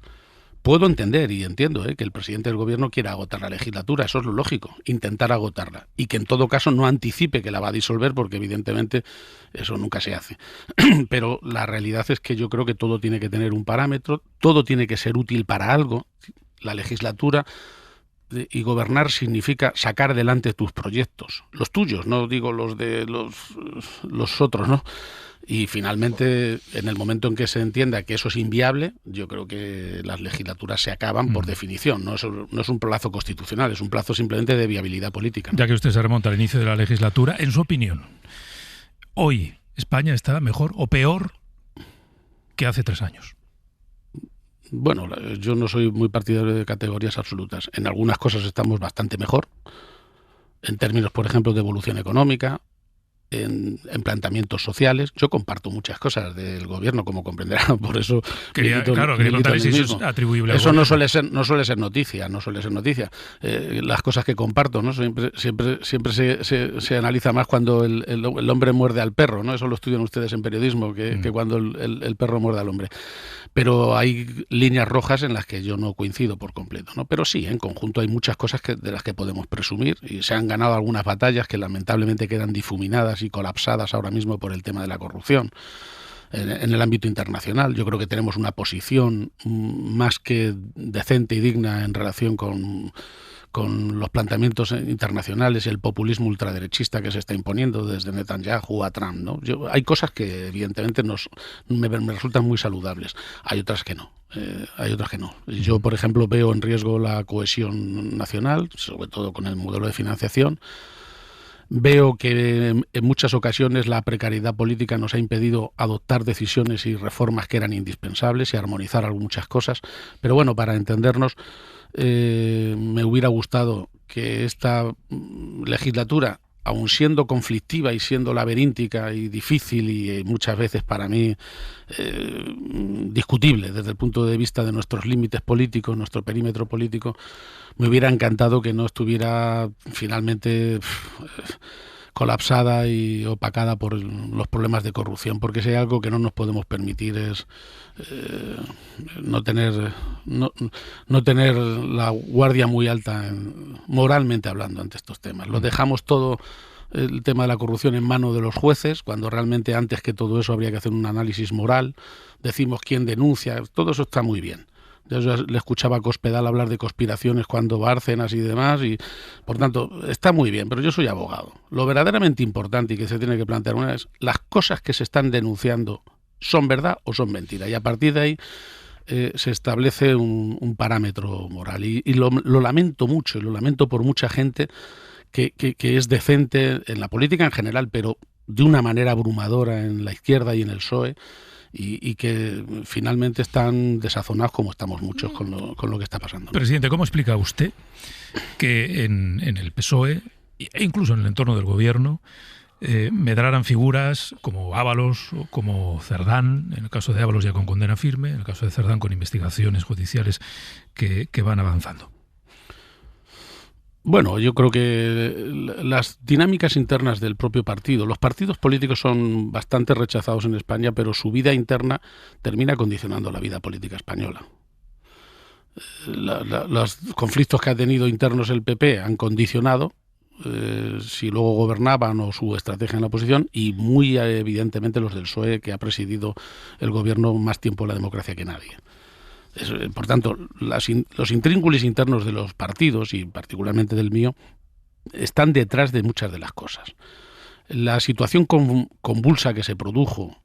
puedo entender y entiendo que el presidente del gobierno quiera agotar la legislatura, eso es lo lógico, intentar agotarla, y que en todo caso no anticipe que la va a disolver, porque evidentemente eso nunca se hace. Pero la realidad es que yo creo que todo tiene que tener un parámetro, todo tiene que ser útil para algo. La legislatura y gobernar significa sacar adelante tus proyectos, los tuyos, no digo los de los otros, ¿no? Y finalmente, en el momento en que se entienda que eso es inviable, yo creo que las legislaturas se acaban por definición. No es un plazo constitucional, es un plazo simplemente de viabilidad política. Ya que usted se remonta al inicio de la legislatura, en su opinión, ¿hoy España está mejor o peor que hace 3 años? Bueno, yo no soy muy partidario de categorías absolutas. En algunas cosas estamos bastante mejor, en términos, por ejemplo, de evolución económica, en planteamientos sociales. Yo comparto muchas cosas del gobierno, como comprenderán, por eso quería preguntarle si eso es atribuible. Eso no suele ser noticia. Las cosas que comparto, ¿no? Siempre se analiza más cuando el hombre muerde al perro, ¿no? Eso lo estudian ustedes en periodismo, que cuando el perro muerde al hombre. Pero hay líneas rojas en las que yo no coincido por completo, ¿no? Pero sí, en conjunto hay muchas cosas de las que podemos presumir, y se han ganado algunas batallas que lamentablemente quedan difuminadas y colapsadas ahora mismo por el tema de la corrupción. En el ámbito internacional yo creo que tenemos una posición más que decente y digna en relación con los planteamientos internacionales y el populismo ultraderechista que se está imponiendo desde Netanyahu a Trump, ¿no? Hay cosas que evidentemente me resultan muy saludables, hay otras que no. Yo, por ejemplo, veo en riesgo la cohesión nacional, sobre todo con el modelo de financiación. Veo que en muchas ocasiones la precariedad política nos ha impedido adoptar decisiones y reformas que eran indispensables y armonizar muchas cosas. Pero bueno, para entendernos, me hubiera gustado que esta legislatura, aun siendo conflictiva y siendo laberíntica y difícil y muchas veces para mí discutible desde el punto de vista de nuestros límites políticos, nuestro perímetro político, me hubiera encantado que no estuviera finalmente colapsada y opacada por los problemas de corrupción, porque si hay algo que no nos podemos permitir es no tener la guardia muy alta moralmente hablando ante estos temas. Lo dejamos todo, el tema de la corrupción, en manos de los jueces, cuando realmente antes que todo eso habría que hacer un análisis moral. Decimos quién denuncia, todo eso está muy bien. Yo le escuchaba a Cospedal hablar de conspiraciones cuando Bárcenas y demás, y por tanto está muy bien, pero yo soy abogado. Lo verdaderamente importante y que se tiene que plantear una es: las cosas que se están denunciando son verdad o son mentira, y a partir de ahí se establece un parámetro moral, y lo lamento mucho, y lo lamento por mucha gente que es decente en la política en general, pero de una manera abrumadora en la izquierda y en el PSOE, y que finalmente están desazonados, como estamos muchos, con lo que está pasando, ¿no? Presidente, ¿cómo explica usted que en el PSOE e incluso en el entorno del gobierno medraran figuras como Ábalos o como Cerdán? En el caso de Ábalos ya con condena firme, en el caso de Cerdán con investigaciones judiciales que van avanzando. Bueno, yo creo que las dinámicas internas del propio partido, los partidos políticos son bastante rechazados en España, pero su vida interna termina condicionando la vida política española. Los conflictos que ha tenido internos el PP han condicionado si luego gobernaban o su estrategia en la oposición, y muy evidentemente los del PSOE, que ha presidido el gobierno más tiempo en la democracia que nadie. Por tanto, los intríngulis internos de los partidos, y particularmente del mío, están detrás de muchas de las cosas. La situación convulsa que se produjo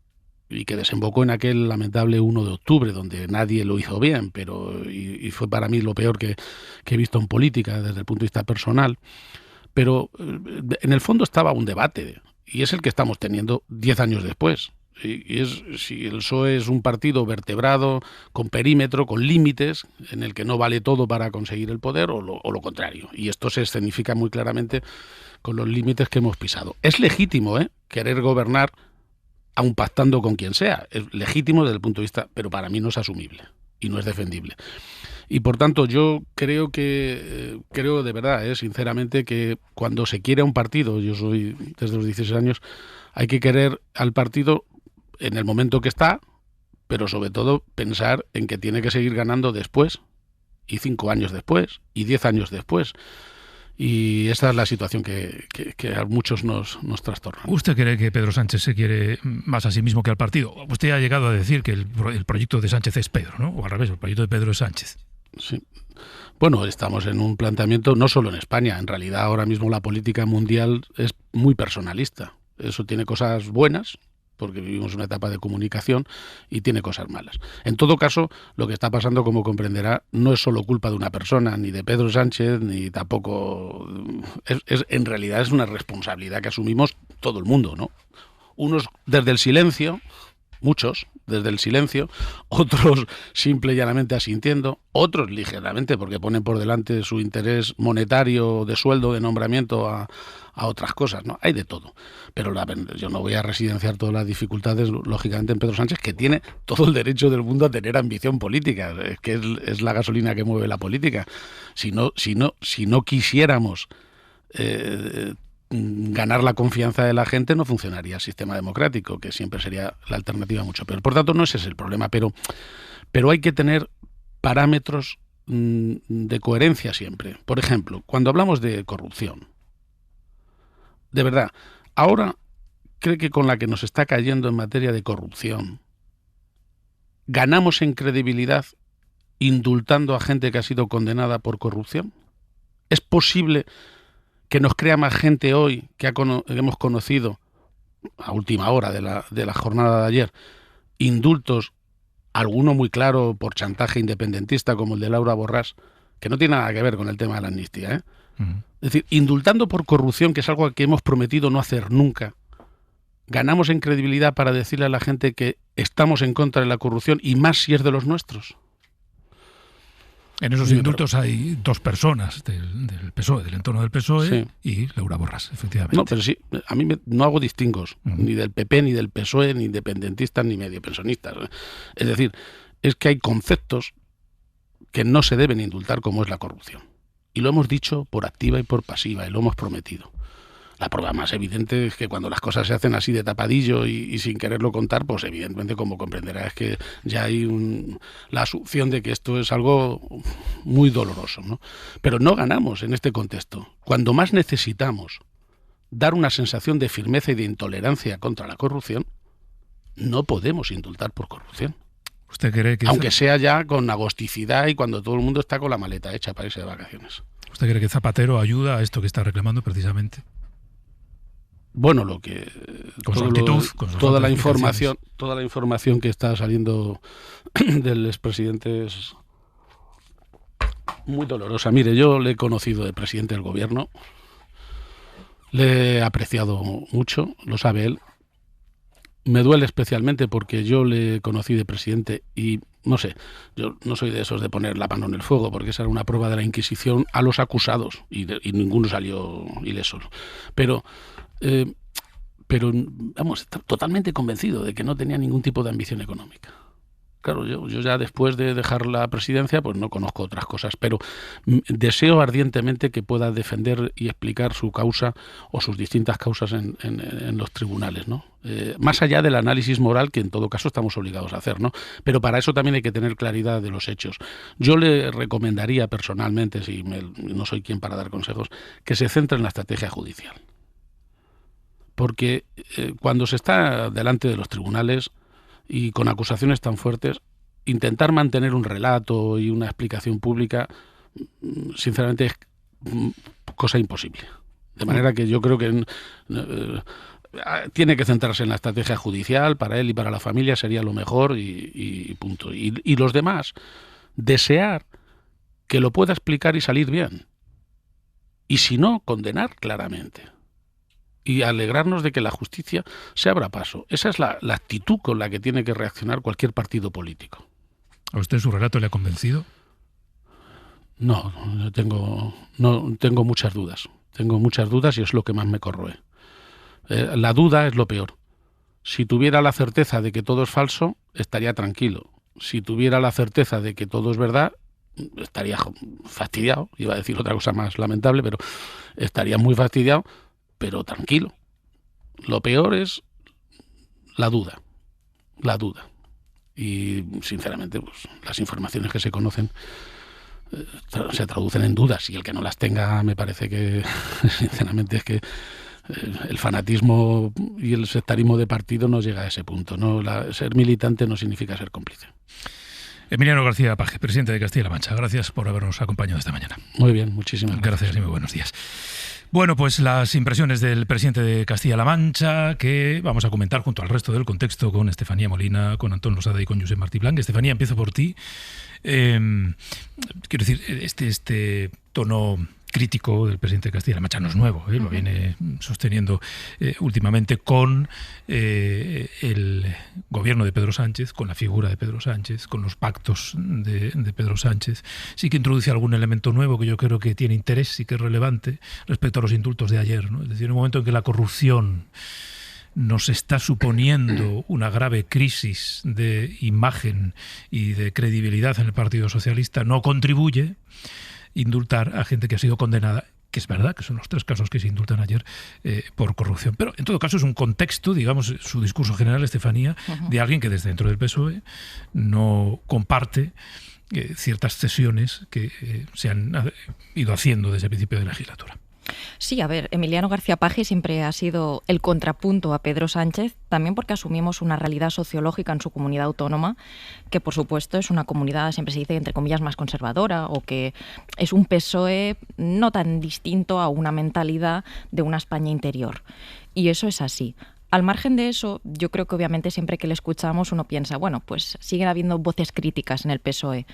y que desembocó en aquel lamentable 1 de octubre, donde nadie lo hizo bien, y fue para mí lo peor que he visto en política desde el punto de vista personal, pero en el fondo estaba un debate, y es el que estamos teniendo 10 años después. Y es si el PSOE es un partido vertebrado, con perímetro, con límites, en el que no vale todo para conseguir el poder, o lo contrario. Y esto se escenifica muy claramente con los límites que hemos pisado. Es legítimo querer gobernar aun pactando con quien sea. Es legítimo desde el punto de vista, pero para mí no es asumible y no es defendible. Y por tanto yo creo de verdad, sinceramente, que cuando se quiere a un partido, yo soy desde los 16 años, hay que querer al partido en el momento que está, pero sobre todo pensar en que tiene que seguir ganando después, y 5 años después, y 10 años después. Y esta es la situación que a muchos nos trastorna. ¿Usted cree que Pedro Sánchez se quiere más a sí mismo que al partido? Usted ha llegado a decir que el proyecto de Sánchez es Pedro, ¿no? O al revés, el proyecto de Pedro es Sánchez. Sí. Bueno, estamos en un planteamiento no solo en España. En realidad ahora mismo la política mundial es muy personalista. Eso tiene cosas buenas, porque vivimos una etapa de comunicación, y tiene cosas malas. En todo caso, lo que está pasando, como comprenderá, no es solo culpa de una persona, ni de Pedro Sánchez, ni tampoco... en realidad es una responsabilidad que asumimos todo el mundo, ¿no? Unos desde el silencio, muchos desde el silencio, otros simple y llanamente asintiendo, otros ligeramente porque ponen por delante su interés monetario, de sueldo, de nombramiento a otras cosas, ¿no? Hay de todo. Pero yo no voy a residenciar todas las dificultades, lógicamente, en Pedro Sánchez, que tiene todo el derecho del mundo a tener ambición política, que es la gasolina que mueve la política. Si no quisiéramos ganar la confianza de la gente, no funcionaría el sistema democrático, que siempre sería la alternativa mucho peor. Por tanto, no ese es el problema, pero hay que tener parámetros de coherencia siempre. Por ejemplo, cuando hablamos de corrupción, de verdad, ahora cree que con la que nos está cayendo en materia de corrupción, ¿ganamos en credibilidad indultando a gente que ha sido condenada por corrupción? ¿Es posible que nos crea más gente hoy que hemos conocido a última hora de la jornada de ayer indultos, alguno muy claro por chantaje independentista como el de Laura Borràs, que no tiene nada que ver con el tema de la amnistía, ¿eh? Es decir, indultando por corrupción, que es algo que hemos prometido no hacer nunca, ganamos en credibilidad para decirle a la gente que estamos en contra de la corrupción, y más si es de los nuestros. En esos indultos hay 2 personas del PSOE, del entorno del PSOE, sí, y Laura Borràs, efectivamente. No, pero sí, a mí no hago distingos, ni del PP, ni del PSOE, ni independentistas, ni medio pensionistas. Es decir, es que hay conceptos que no se deben indultar, como es la corrupción. Y lo hemos dicho por activa y por pasiva, y lo hemos prometido. La prueba más evidente es que cuando las cosas se hacen así de tapadillo y sin quererlo contar, pues evidentemente, como comprenderá, es que ya hay la asunción de que esto es algo muy doloroso, ¿no? Pero no ganamos en este contexto. Cuando más necesitamos dar una sensación de firmeza y de intolerancia contra la corrupción, no podemos indultar por corrupción. ¿Usted cree que aunque sea ya con agosticidad y cuando todo el mundo está con la maleta hecha para irse de vacaciones? ¿Usted cree que Zapatero ayuda a esto que está reclamando precisamente? Bueno, con su actitud, toda la información que está saliendo del expresidente es muy dolorosa. Mire, yo le he conocido de presidente del gobierno, le he apreciado mucho, lo sabe él. Me duele especialmente porque yo le conocí de presidente y, no sé, yo no soy de esos de poner la mano en el fuego, porque esa era una prueba de la Inquisición a los acusados y ninguno salió ileso. Pero vamos, está totalmente convencido de que no tenía ningún tipo de ambición económica. Claro, yo ya después de dejar la presidencia, pues no conozco otras cosas, pero deseo ardientemente que pueda defender y explicar su causa o sus distintas causas en los tribunales, ¿no? Más allá del análisis moral, que en todo caso estamos obligados a hacer, ¿no? Pero para eso también hay que tener claridad de los hechos. Yo le recomendaría personalmente, no soy quien para dar consejos, que se centre en la estrategia judicial. Porque cuando se está delante de los tribunales y con acusaciones tan fuertes, intentar mantener un relato y una explicación pública, sinceramente, es cosa imposible. De manera que yo creo que tiene que centrarse en la estrategia judicial, para él y para la familia sería lo mejor y punto. Y los demás, desear que lo pueda explicar y salir bien. Y si no, condenar claramente. Y alegrarnos de que la justicia se abra paso. Esa es la actitud con la que tiene que reaccionar cualquier partido político. ¿A usted su relato le ha convencido? No, tengo muchas dudas. Tengo muchas dudas y es lo que más me corroe. La duda es lo peor. Si tuviera la certeza de que todo es falso, estaría tranquilo. Si tuviera la certeza de que todo es verdad, estaría fastidiado. Iba a decir otra cosa más lamentable, pero estaría muy fastidiado, pero tranquilo. Lo peor es la duda. Y sinceramente, pues las informaciones que se conocen se traducen en dudas, y el que no las tenga, me parece que sinceramente es que el fanatismo y el sectarismo de partido nos llega a ese punto, ¿no? Ser militante no significa ser cómplice. Emiliano García Paje, presidente de Castilla-La Mancha, gracias por habernos acompañado esta mañana. Muy bien, muchísimas gracias y muy buenos días. Bueno, pues las impresiones del presidente de Castilla-La Mancha, que vamos a comentar junto al resto del contexto con Estefanía Molina, con Antón Losada y con Josep Martí Blanc. Estefanía, empiezo por ti. Quiero decir, este tono crítico del presidente de Castilla-La Mancha no es nuevo, lo viene sosteniendo últimamente con el gobierno de Pedro Sánchez, con la figura de Pedro Sánchez, con los pactos de Pedro Sánchez. Sí que introduce algún elemento nuevo que yo creo que tiene interés y que es relevante respecto a los indultos de ayer, ¿no? Es decir, en un momento en que la corrupción nos está suponiendo una grave crisis de imagen y de credibilidad en el Partido Socialista, no contribuye indultar a gente que ha sido condenada, que es verdad que son los 3 casos que se indultan ayer por corrupción. Pero en todo caso es un contexto, digamos, su discurso general, Estefanía, de alguien que desde dentro del PSOE no comparte ciertas cesiones que se han ido haciendo desde el principio de la legislatura. Sí, a ver, Emiliano García Paje siempre ha sido el contrapunto a Pedro Sánchez, también porque asumimos una realidad sociológica en su comunidad autónoma, que por supuesto es una comunidad, siempre se dice, entre comillas, más conservadora, o que es un PSOE no tan distinto a una mentalidad de una España interior. Y eso es así. Al margen de eso, yo creo que obviamente siempre que le escuchamos uno piensa, bueno, pues siguen habiendo voces críticas en el PSOE,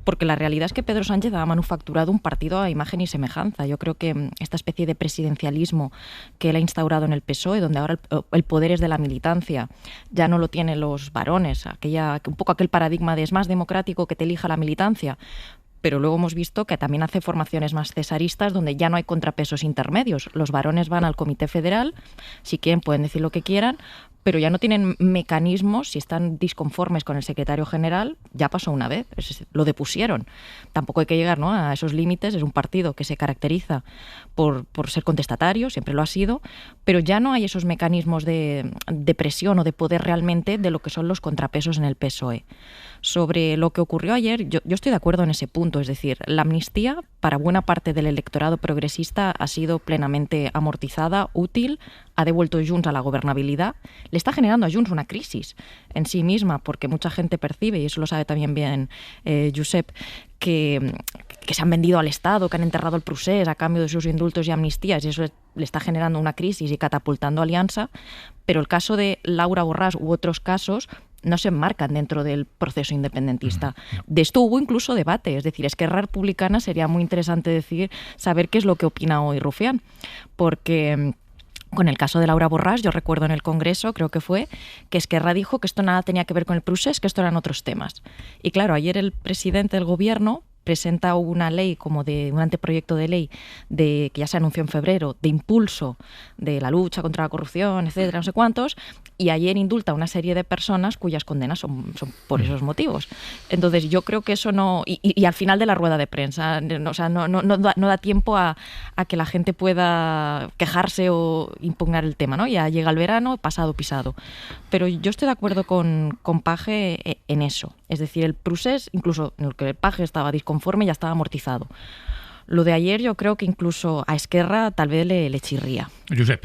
porque la realidad es que Pedro Sánchez ha manufacturado un partido a imagen y semejanza. Yo creo que esta especie de presidencialismo que él ha instaurado en el PSOE, donde ahora el poder es de la militancia, ya no lo tienen los varones, un poco aquel paradigma de es más democrático que te elija la militancia. Pero luego hemos visto que también hace formaciones más cesaristas donde ya no hay contrapesos intermedios. Los varones van al Comité Federal, si quieren pueden decir lo que quieran, pero ya no tienen mecanismos, si están disconformes con el secretario general, ya pasó una vez, lo depusieron. Tampoco hay que llegar, ¿no?, a esos límites, es un partido que se caracteriza por ser contestatario, siempre lo ha sido, pero ya no hay esos mecanismos de presión o de poder realmente de lo que son los contrapesos en el PSOE. Sobre lo que ocurrió ayer, yo estoy de acuerdo en ese punto, es decir, la amnistía para buena parte del electorado progresista ha sido plenamente amortizada, útil, ha devuelto Junts a la gobernabilidad, le está generando a Junts una crisis en sí misma, porque mucha gente percibe, y eso lo sabe también bien Josep, que se han vendido al Estado, que han enterrado el procés a cambio de sus indultos y amnistías, y eso le está generando una crisis y catapultando Alianza, pero el caso de Laura Borràs u otros casos no se enmarcan dentro del proceso independentista. De esto hubo incluso debate, es decir, Esquerra Republicana sería muy interesante saber qué es lo que opina hoy Rufián, porque con el caso de Laura Borràs, yo recuerdo en el Congreso, creo que fue, que Esquerra dijo que esto nada tenía que ver con el procés, que esto eran otros temas. Y claro, ayer el presidente del gobierno presenta una ley, como de un anteproyecto de ley que ya se anunció en febrero, de impulso de la lucha contra la corrupción, etcétera, no sé cuántos, y ayer indulta a una serie de personas cuyas condenas son por esos motivos. Entonces yo creo que eso no... Y al final de la rueda de prensa, o sea, no da tiempo a que la gente pueda quejarse o impugnar el tema, ¿no? Ya llega el verano, pasado pisado. Pero yo estoy de acuerdo con Paje en eso. Es decir, el procés, incluso en el que Paje estaba disconforme, ya estaba amortizado. Lo de ayer yo creo que incluso a Esquerra tal vez le chirría. Josep.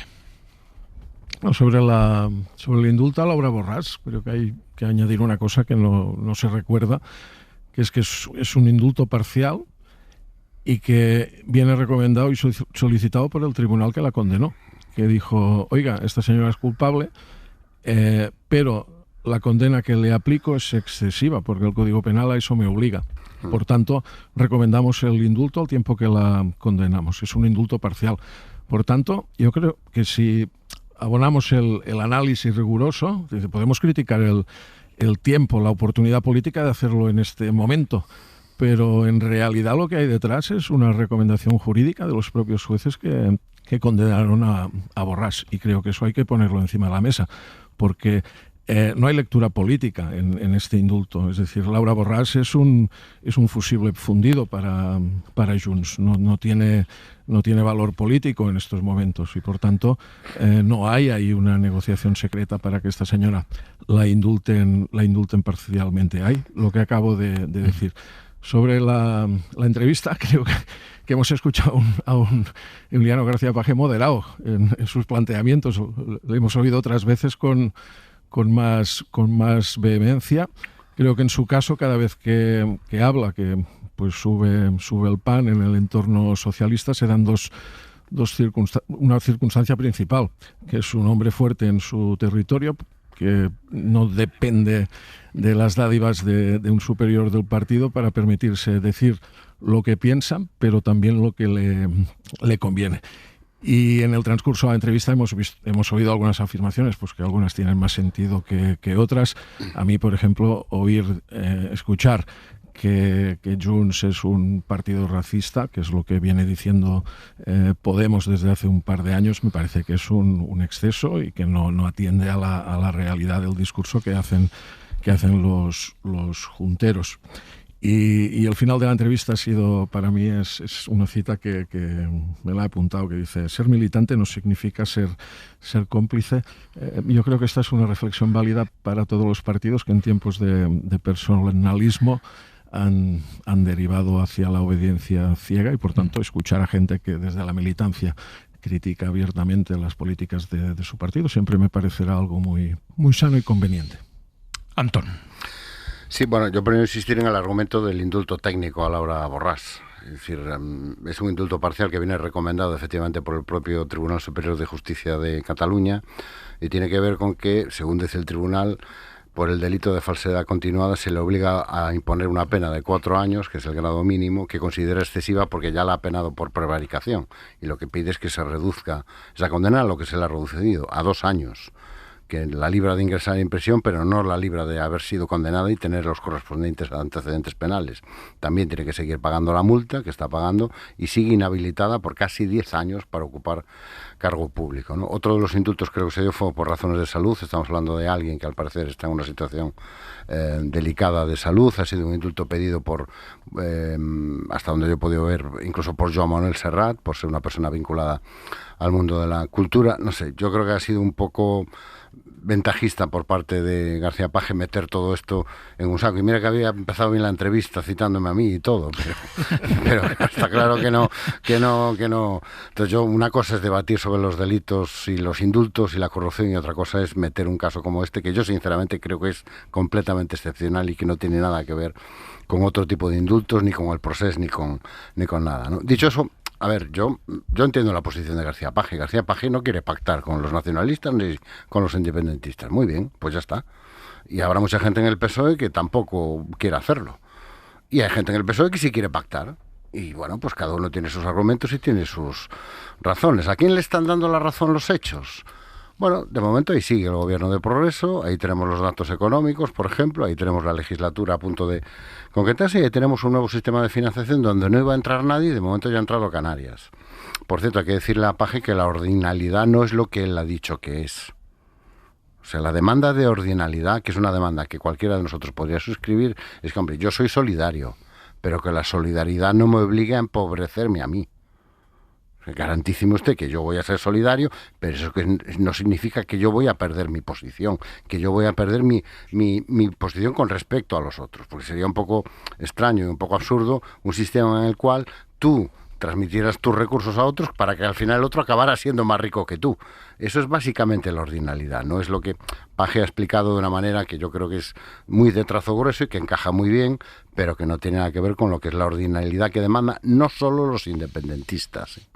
Sobre el indulto a Laura Borràs, creo que hay que añadir una cosa que no se recuerda, que es un indulto parcial y que viene recomendado y solicitado por el tribunal que la condenó, que dijo, oiga, esta señora es culpable, pero la condena que le aplico es excesiva, porque el Código Penal a eso me obliga. Por tanto, recomendamos el indulto al tiempo que la condenamos. Es un indulto parcial. Por tanto, yo creo que si abonamos el análisis riguroso, podemos criticar el tiempo, la oportunidad política de hacerlo en este momento, pero en realidad lo que hay detrás es una recomendación jurídica de los propios jueces que condenaron a Borràs, y creo que eso hay que ponerlo encima de la mesa, porque No hay lectura política en este indulto. Es decir, Laura Borràs es un fusible fundido para Junts. No tiene valor político en estos momentos y, por tanto, no hay ahí una negociación secreta para que esta señora la indulten parcialmente. Hay lo que acabo de decir. Sobre la entrevista, creo que hemos escuchado a un Emiliano García Paje moderado en sus planteamientos. Lo hemos oído otras veces con más vehemencia. Creo que en su caso, cada vez que habla, que pues sube el pan en el entorno socialista, se dan una circunstancia principal, que es un hombre fuerte en su territorio, que no depende de las dádivas de un superior del partido para permitirse decir lo que piensa, pero también lo que le conviene. Y en el transcurso de la entrevista hemos oído algunas afirmaciones, pues que algunas tienen más sentido que otras. A mí, por ejemplo, escuchar que Junts es un partido racista, que es lo que viene diciendo Podemos desde hace un par de años, me parece que es un exceso y que no atiende a la realidad del discurso que hacen los junteros. Y el final de la entrevista ha sido, para mí, es una cita que me la he apuntado, que dice: ser militante no significa ser cómplice. Yo creo que esta es una reflexión válida para todos los partidos que en tiempos de personalismo han derivado hacia la obediencia ciega y, por tanto, escuchar a gente que desde la militancia critica abiertamente las políticas de su partido siempre me parecerá algo muy, muy sano y conveniente. Antón. Sí, bueno, yo primero insistir en el argumento del indulto técnico a Laura Borràs. Es decir, es un indulto parcial que viene recomendado efectivamente por el propio Tribunal Superior de Justicia de Cataluña y tiene que ver con que, según dice el tribunal, por el delito de falsedad continuada se le obliga a imponer una pena de 4 años, que es el grado mínimo, que considera excesiva porque ya la ha penado por prevaricación. Y lo que pide es que se reduzca esa condena a lo que se le ha reducido, a 2 años. Que la libra de ingresar en prisión, pero no la libra de haber sido condenada y tener los correspondientes antecedentes penales. También tiene que seguir pagando la multa que está pagando y sigue inhabilitada por casi 10 años para ocupar cargo público, ¿no? Otro de los indultos creo que se dio fue por razones de salud. Estamos hablando de alguien que al parecer está en una situación delicada de salud. Ha sido un indulto pedido por, hasta donde yo he podido ver, incluso por Joan Manuel Serrat, por ser una persona vinculada al mundo de la cultura. No sé, yo creo que ha sido un poco ventajista por parte de García Paje meter todo esto en un saco. Y mira que había empezado bien la entrevista citándome a mí y todo, pero está claro que no. Entonces una cosa es debatir sobre los delitos y los indultos y la corrupción, y otra cosa es meter un caso como este, que yo sinceramente creo que es completamente excepcional y que no tiene nada que ver con otro tipo de indultos, ni con el proceso, ni con nada, ¿no? Dicho eso, a ver, yo entiendo la posición de García Paje. García Paje no quiere pactar con los nacionalistas ni con los independentistas. Muy bien, pues ya está. Y habrá mucha gente en el PSOE que tampoco quiere hacerlo. Y hay gente en el PSOE que sí quiere pactar. Y bueno, pues cada uno tiene sus argumentos y tiene sus razones. ¿A quién le están dando la razón los hechos? Bueno, de momento ahí sigue el gobierno de progreso, ahí tenemos los datos económicos, por ejemplo, ahí tenemos la legislatura a punto de concretarse y ahí tenemos un nuevo sistema de financiación donde no iba a entrar nadie y de momento ya ha entrado Canarias. Por cierto, hay que decirle a Paje que la ordinalidad no es lo que él ha dicho que es. O sea, la demanda de ordinalidad, que es una demanda que cualquiera de nosotros podría suscribir, es que, hombre, yo soy solidario, pero que la solidaridad no me obligue a empobrecerme a mí. Garantíceme usted que yo voy a ser solidario, pero eso que no significa que yo voy a perder mi posición, que yo voy a perder mi posición con respecto a los otros, porque sería un poco extraño y un poco absurdo un sistema en el cual tú transmitieras tus recursos a otros para que al final el otro acabara siendo más rico que tú. Eso es básicamente la ordinalidad, ¿no? Es lo que Paje ha explicado de una manera que yo creo que es muy de trazo grueso y que encaja muy bien, pero que no tiene nada que ver con lo que es la ordinalidad que demanda no solo los independentistas, ¿eh?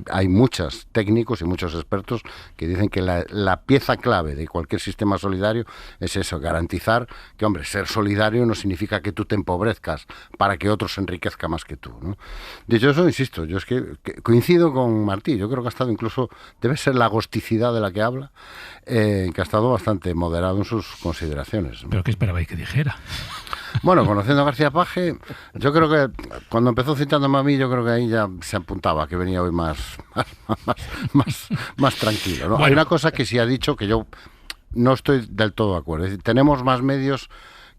Hay muchos técnicos y muchos expertos que dicen que la pieza clave de cualquier sistema solidario es eso, garantizar que, hombre, ser solidario no significa que tú te empobrezcas para que otros se enriquezcan más que tú, ¿no? Dicho eso, insisto, yo es que coincido con Martí, yo creo que ha estado incluso, debe ser la agosticidad de la que habla, que ha estado bastante moderado en sus consideraciones, ¿no? ¿Pero qué esperabais que dijera? Bueno, conociendo a García Paje, yo creo que cuando empezó citándome a mí, yo creo que ahí ya se apuntaba que venía hoy más tranquilo, ¿no? Bueno. Hay una cosa que sí ha dicho que yo no estoy del todo de acuerdo. Es decir, ¿tenemos más medios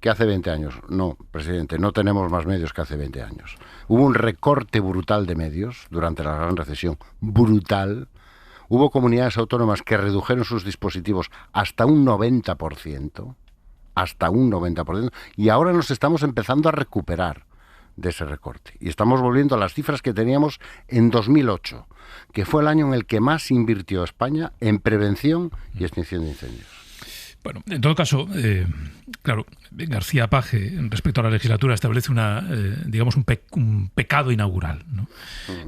que hace 20 años? No, presidente, no tenemos más medios que hace 20 años. Hubo un recorte brutal de medios durante la gran recesión, brutal. Hubo comunidades autónomas que redujeron sus dispositivos hasta un 90%, y ahora nos estamos empezando a recuperar de ese recorte. Y estamos volviendo a las cifras que teníamos en 2008, que fue el año en el que más invirtió España en prevención y extinción de incendios. Bueno, en todo caso, claro, García Page, respecto a la legislatura, establece digamos un pecado inaugural, ¿no?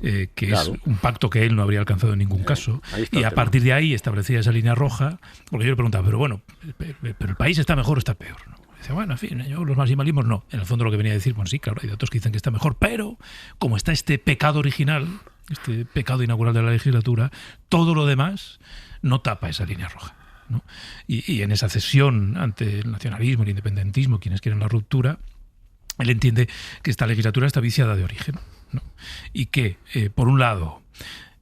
Que claro, es un pacto que él no habría alcanzado en ningún caso. Y a partir de ahí establecía esa línea roja, porque yo le preguntaba, pero bueno, ¿pero el país está mejor o está peor, ¿no? Dice, bueno, en fin, yo los maximalismos no. En el fondo lo que venía a decir, bueno, sí, claro, hay datos que dicen que está mejor, pero como está este pecado original, este pecado inaugural de la legislatura, todo lo demás no tapa esa línea roja, ¿no? Y en esa cesión ante el nacionalismo, el independentismo, quienes quieren la ruptura, él entiende que esta legislatura está viciada de origen, ¿no? Y que, por un lado,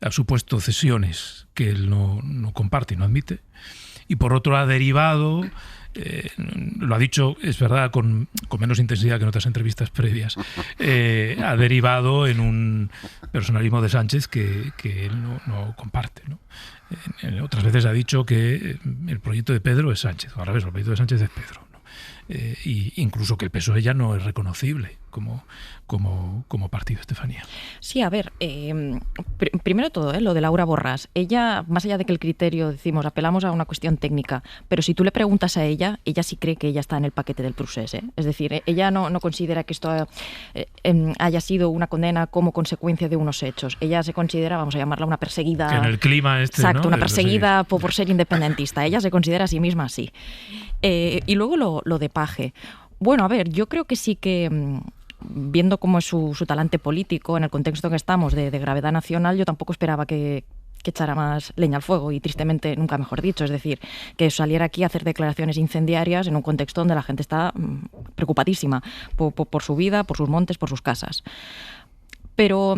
ha supuesto cesiones que él no comparte y no admite, y por otro ha derivado, lo ha dicho, es verdad, con menos intensidad que en otras entrevistas previas, ha derivado en un personalismo de Sánchez que él no comparte, ¿no? Otras veces ha dicho que el proyecto de Pedro es Sánchez, o al revés, el proyecto de Sánchez es Pedro, ¿no? Y incluso que el PSOE ya no es reconocible como partido, Estefanía. Sí, a ver, primero de todo, lo de Laura Borràs, ella, más allá de que el criterio, decimos, apelamos a una cuestión técnica, pero si tú le preguntas a ella sí cree que ella está en el paquete del procés, ¿eh? Es decir, ella no considera que esto haya sido una condena como consecuencia de unos hechos. Ella se considera, vamos a llamarla una perseguida... Que en el clima exacto, ¿no? Una perseguida sí, por ser independentista. Ella se considera a sí misma así. Y luego lo de Page. Bueno, a ver, yo creo que sí que... viendo cómo es su talante político en el contexto en que estamos de gravedad nacional, yo tampoco esperaba que echara más leña al fuego y tristemente nunca mejor dicho, es decir, que saliera aquí a hacer declaraciones incendiarias en un contexto donde la gente está preocupadísima por su vida, por sus montes, por sus casas. Pero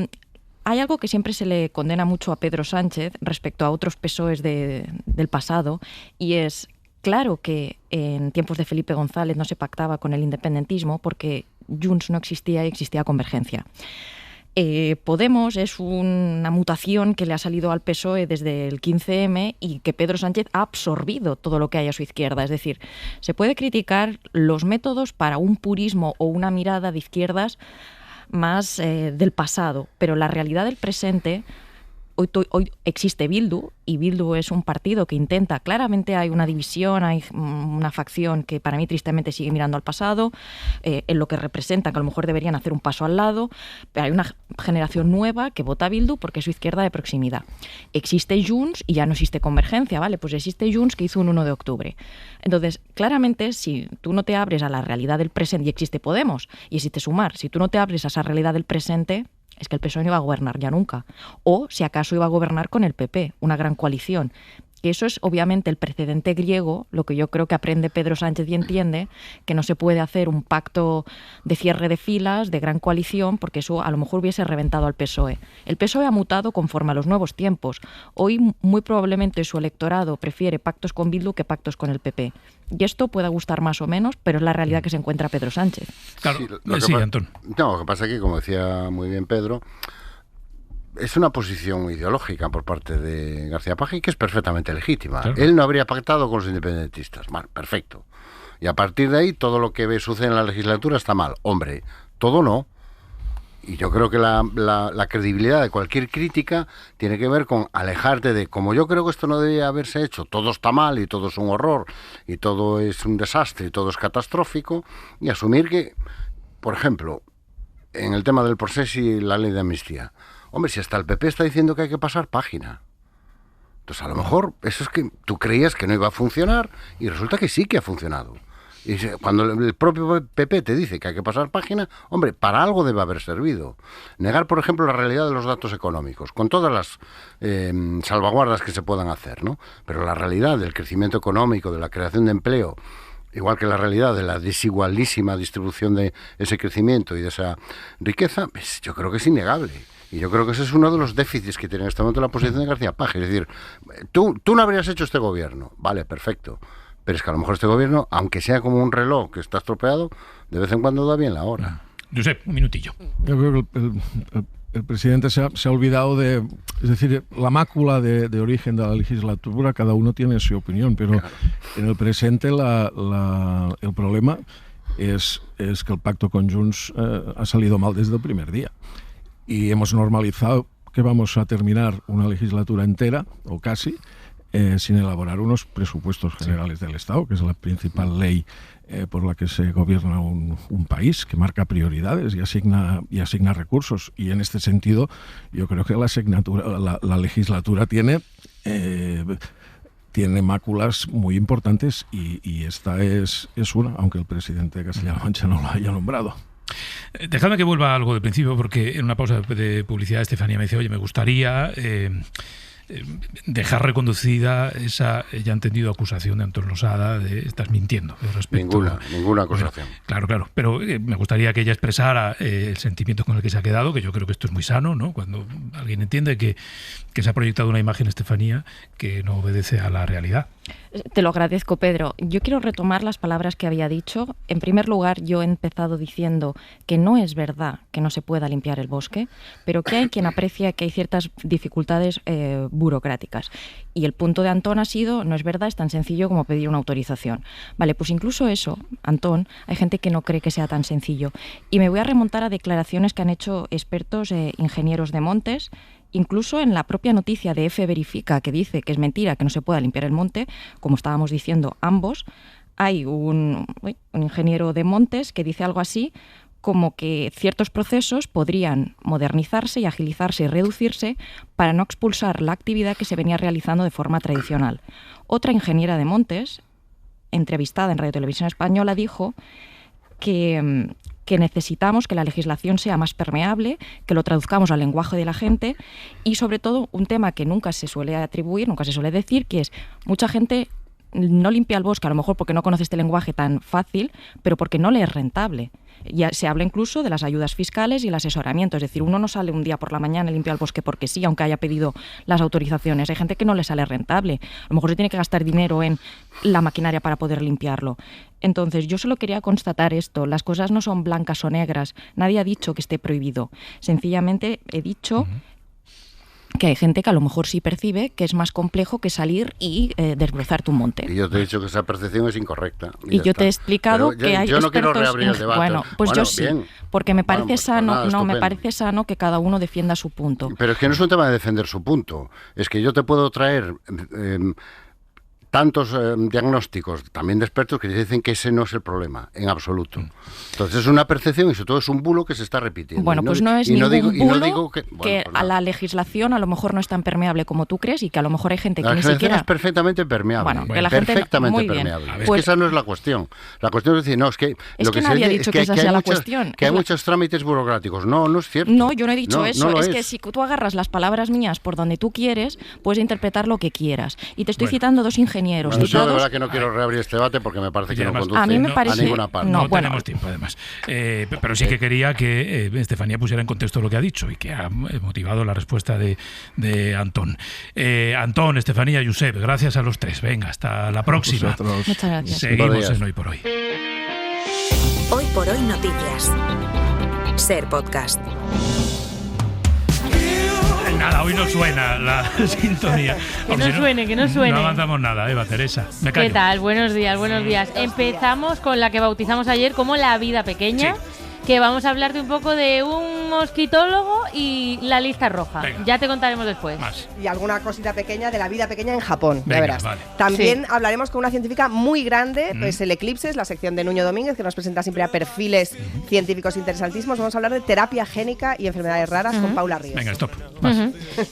hay algo que siempre se le condena mucho a Pedro Sánchez respecto a otros PSOEs del pasado, y es claro que en tiempos de Felipe González no se pactaba con el independentismo porque Junts no existía y existía Convergencia. Podemos es una mutación que le ha salido al PSOE desde el 15M y que Pedro Sánchez ha absorbido todo lo que hay a su izquierda. Es decir, se puede criticar los métodos para un purismo o una mirada de izquierdas más del pasado, pero la realidad del presente... Hoy existe Bildu, y Bildu es un partido que intenta, claramente hay una división, hay una facción que para mí tristemente sigue mirando al pasado, en lo que representa, que a lo mejor deberían hacer un paso al lado, pero hay una generación nueva que vota Bildu porque es su izquierda de proximidad. Existe Junts y ya no existe Convergencia, ¿vale? Pues existe Junts que hizo un 1 de octubre. Entonces, claramente, si tú no te abres a la realidad del presente, y existe Podemos, y existe Sumar, si tú no te abres a esa realidad del presente, es que el PSOE no iba a gobernar ya nunca. O, si acaso, iba a gobernar con el PP, una gran coalición. Que eso es, obviamente, el precedente griego, lo que yo creo que aprende Pedro Sánchez y entiende, que no se puede hacer un pacto de cierre de filas, de gran coalición, porque eso a lo mejor hubiese reventado al PSOE. El PSOE ha mutado conforme a los nuevos tiempos. Hoy, muy probablemente, su electorado prefiere pactos con Bildu que pactos con el PP. Y esto pueda gustar más o menos, pero es la realidad que se encuentra Pedro Sánchez. Claro, sí, Antón. No, lo que pasa es que, como decía muy bien Pedro, es una posición ideológica por parte de García Page que es perfectamente legítima. Claro. Él no habría pactado con los independentistas. Vale, perfecto. Y a partir de ahí, todo lo que sucede en la legislatura está mal. Hombre, todo no. Y yo creo que la credibilidad de cualquier crítica tiene que ver con alejarte de, como yo creo que esto no debía haberse hecho, todo está mal y todo es un horror y todo es un desastre y todo es catastrófico, y asumir que, por ejemplo, en el tema del proceso y la ley de amnistía, hombre, si hasta el PP está diciendo que hay que pasar página. Entonces, a lo mejor eso es que tú creías que no iba a funcionar y resulta que sí que ha funcionado. Y cuando el propio PP te dice que hay que pasar página, hombre, para algo debe haber servido. Negar, por ejemplo, la realidad de los datos económicos, con todas las salvaguardas que se puedan hacer, ¿no? Pero la realidad del crecimiento económico, de la creación de empleo, igual que la realidad de la desigualísima distribución de ese crecimiento y de esa riqueza, pues yo creo que es innegable. Y yo creo que ese es uno de los déficits que tiene en este momento la posición de García Page. Es decir, tú no habrías hecho este gobierno. Vale, perfecto. Pero es que a lo mejor este gobierno, aunque sea como un reloj que está estropeado, de vez en cuando da bien la hora. Josep, un minutillo. Yo creo que el presidente se ha olvidado de... Es decir, la mácula de origen de la legislatura, cada uno tiene su opinión, pero claro, en el presente el problema es que el pacto con Junts ha salido mal desde el primer día. Y hemos normalizado que vamos a terminar una legislatura entera, o casi, sin elaborar unos presupuestos generales del Estado, que es la principal ley por la que se gobierna un país, que marca prioridades y asigna recursos. Y en este sentido, yo creo que la legislatura tiene máculas muy importantes y esta es una, aunque el presidente de Castilla-La Mancha no la haya nombrado. Dejadme que vuelva a algo del principio, porque en una pausa de publicidad Estefanía me dice, oye, me gustaría dejar reconducida esa ya entendido acusación de Antón Losada de estás mintiendo respecto ninguna acusación. Bueno, claro, pero me gustaría que ella expresara el sentimiento con el que se ha quedado, que yo creo que esto es muy sano, ¿no? Cuando alguien entiende que se ha proyectado una imagen, Estefanía, que no obedece a la realidad. Te lo agradezco, Pedro. Yo quiero retomar las palabras que había dicho. En primer lugar, yo he empezado diciendo que no es verdad que no se pueda limpiar el bosque, pero que hay quien aprecia que hay ciertas dificultades burocráticas. Y el punto de Antón ha sido, no es verdad, es tan sencillo como pedir una autorización. Vale, pues incluso eso, Antón, hay gente que no cree que sea tan sencillo. Y me voy a remontar a declaraciones que han hecho expertos ingenieros de montes. Incluso en la propia noticia de F Verifica, que dice que es mentira que no se pueda limpiar el monte, como estábamos diciendo ambos, hay un ingeniero de montes que dice algo así como que ciertos procesos podrían modernizarse y agilizarse y reducirse para no expulsar la actividad que se venía realizando de forma tradicional. Otra ingeniera de montes, entrevistada en Radio Televisión Española, dijo que necesitamos que la legislación sea más permeable, que lo traduzcamos al lenguaje de la gente y, sobre todo, un tema que nunca se suele atribuir, nunca se suele decir, que es mucha gente no limpia el bosque, a lo mejor porque no conoce este lenguaje tan fácil, pero porque no le es rentable. Ya se habla incluso de las ayudas fiscales y el asesoramiento, es decir, uno no sale un día por la mañana y limpia el bosque porque sí, aunque haya pedido las autorizaciones. Hay gente que no le sale rentable, a lo mejor se tiene que gastar dinero en la maquinaria para poder limpiarlo. Entonces, yo solo quería constatar esto, las cosas no son blancas o negras, nadie ha dicho que esté prohibido, sencillamente he dicho que hay gente que a lo mejor sí percibe que es más complejo que salir y desbrozar tu monte. Y yo te he dicho que esa percepción es incorrecta. Y yo te he explicado que hay yo no expertos... quiero reabrir el debate. Bueno, pues yo sí, bien. porque me parece Pues sano, nada, me parece sano que cada uno defienda su punto. Pero es que no es un tema de defender su punto, es que yo te puedo traer tantos diagnósticos, también de expertos, que dicen que ese no es el problema, en absoluto. Entonces es una percepción y sobre todo es un bulo que se está repitiendo. Bueno, pues no es ningún bulo que a la legislación a lo mejor no es tan permeable como tú crees y que a lo mejor hay gente que ni siquiera... es perfectamente permeable. Bueno, que la gente perfectamente muy permeable. Bien. Es pues, que esa no es la cuestión. La cuestión es decir, no, es que... Es que nadie ha dicho que esa sea la cuestión. Que hay muchos trámites burocráticos. No es cierto. No, yo no he dicho eso. No es que si tú agarras las palabras mías por donde tú quieres, puedes interpretar lo que quieras. Y te estoy citando dos ingenieros citados... Que no quiero reabrir este debate porque me parece que no conduce a mí me parece, a ninguna parte. No tenemos tiempo, además. Pero sí que quería que Estefanía pusiera en contexto lo que ha dicho y que ha motivado la respuesta de Antón. Antón, Estefanía, Josep, gracias a los tres. Venga, hasta la próxima. Muchas gracias. Seguimos en Hoy por Hoy. Hoy por Hoy Noticias. Ser Podcast. Nada, hoy no suena la sintonía. Que no suene. No avanzamos nada, Eva Teresa. Me callo. ¿Qué tal? Buenos días. Empezamos con la que bautizamos ayer como La Vida Pequeña. Sí. Que vamos a hablarte un poco de un mosquitólogo y la lista roja. Venga. Ya te contaremos después. Más. Y alguna cosita pequeña de la vida pequeña en Japón. Venga, ya verás. Vale. También hablaremos con una científica muy grande, pues el Eclipse, la sección de Nuño Domínguez, que nos presenta siempre a perfiles científicos interesantísimos. Vamos a hablar de terapia génica y enfermedades raras con Paula Ríos. Venga, stop. Más.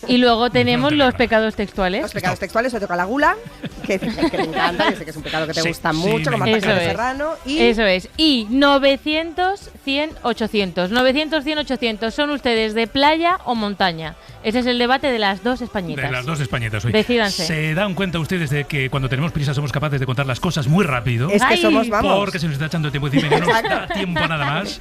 Y luego tenemos los pecados textuales. Los pecados textuales, hoy toca la gula, que te encanta, yo sé que es un pecado que te gusta mucho, como Marta Serrano. Eso es. Y 900, 100, 800. 900, 100, 800. ¿Son ustedes de playa o montaña? Ese es el debate de las dos españitas. De las dos españitas hoy. Decídanse. ¿Se dan cuenta ustedes de que cuando tenemos prisa somos capaces de contar las cosas muy rápido? Es que somos, vamos. Porque se nos está echando el tiempo encima y no nos da tiempo nada más.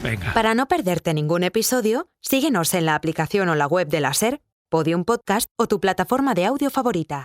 Venga. Para no perderte ningún episodio, síguenos en la aplicación o la web de la SER, Podium Podcast o tu plataforma de audio favorita.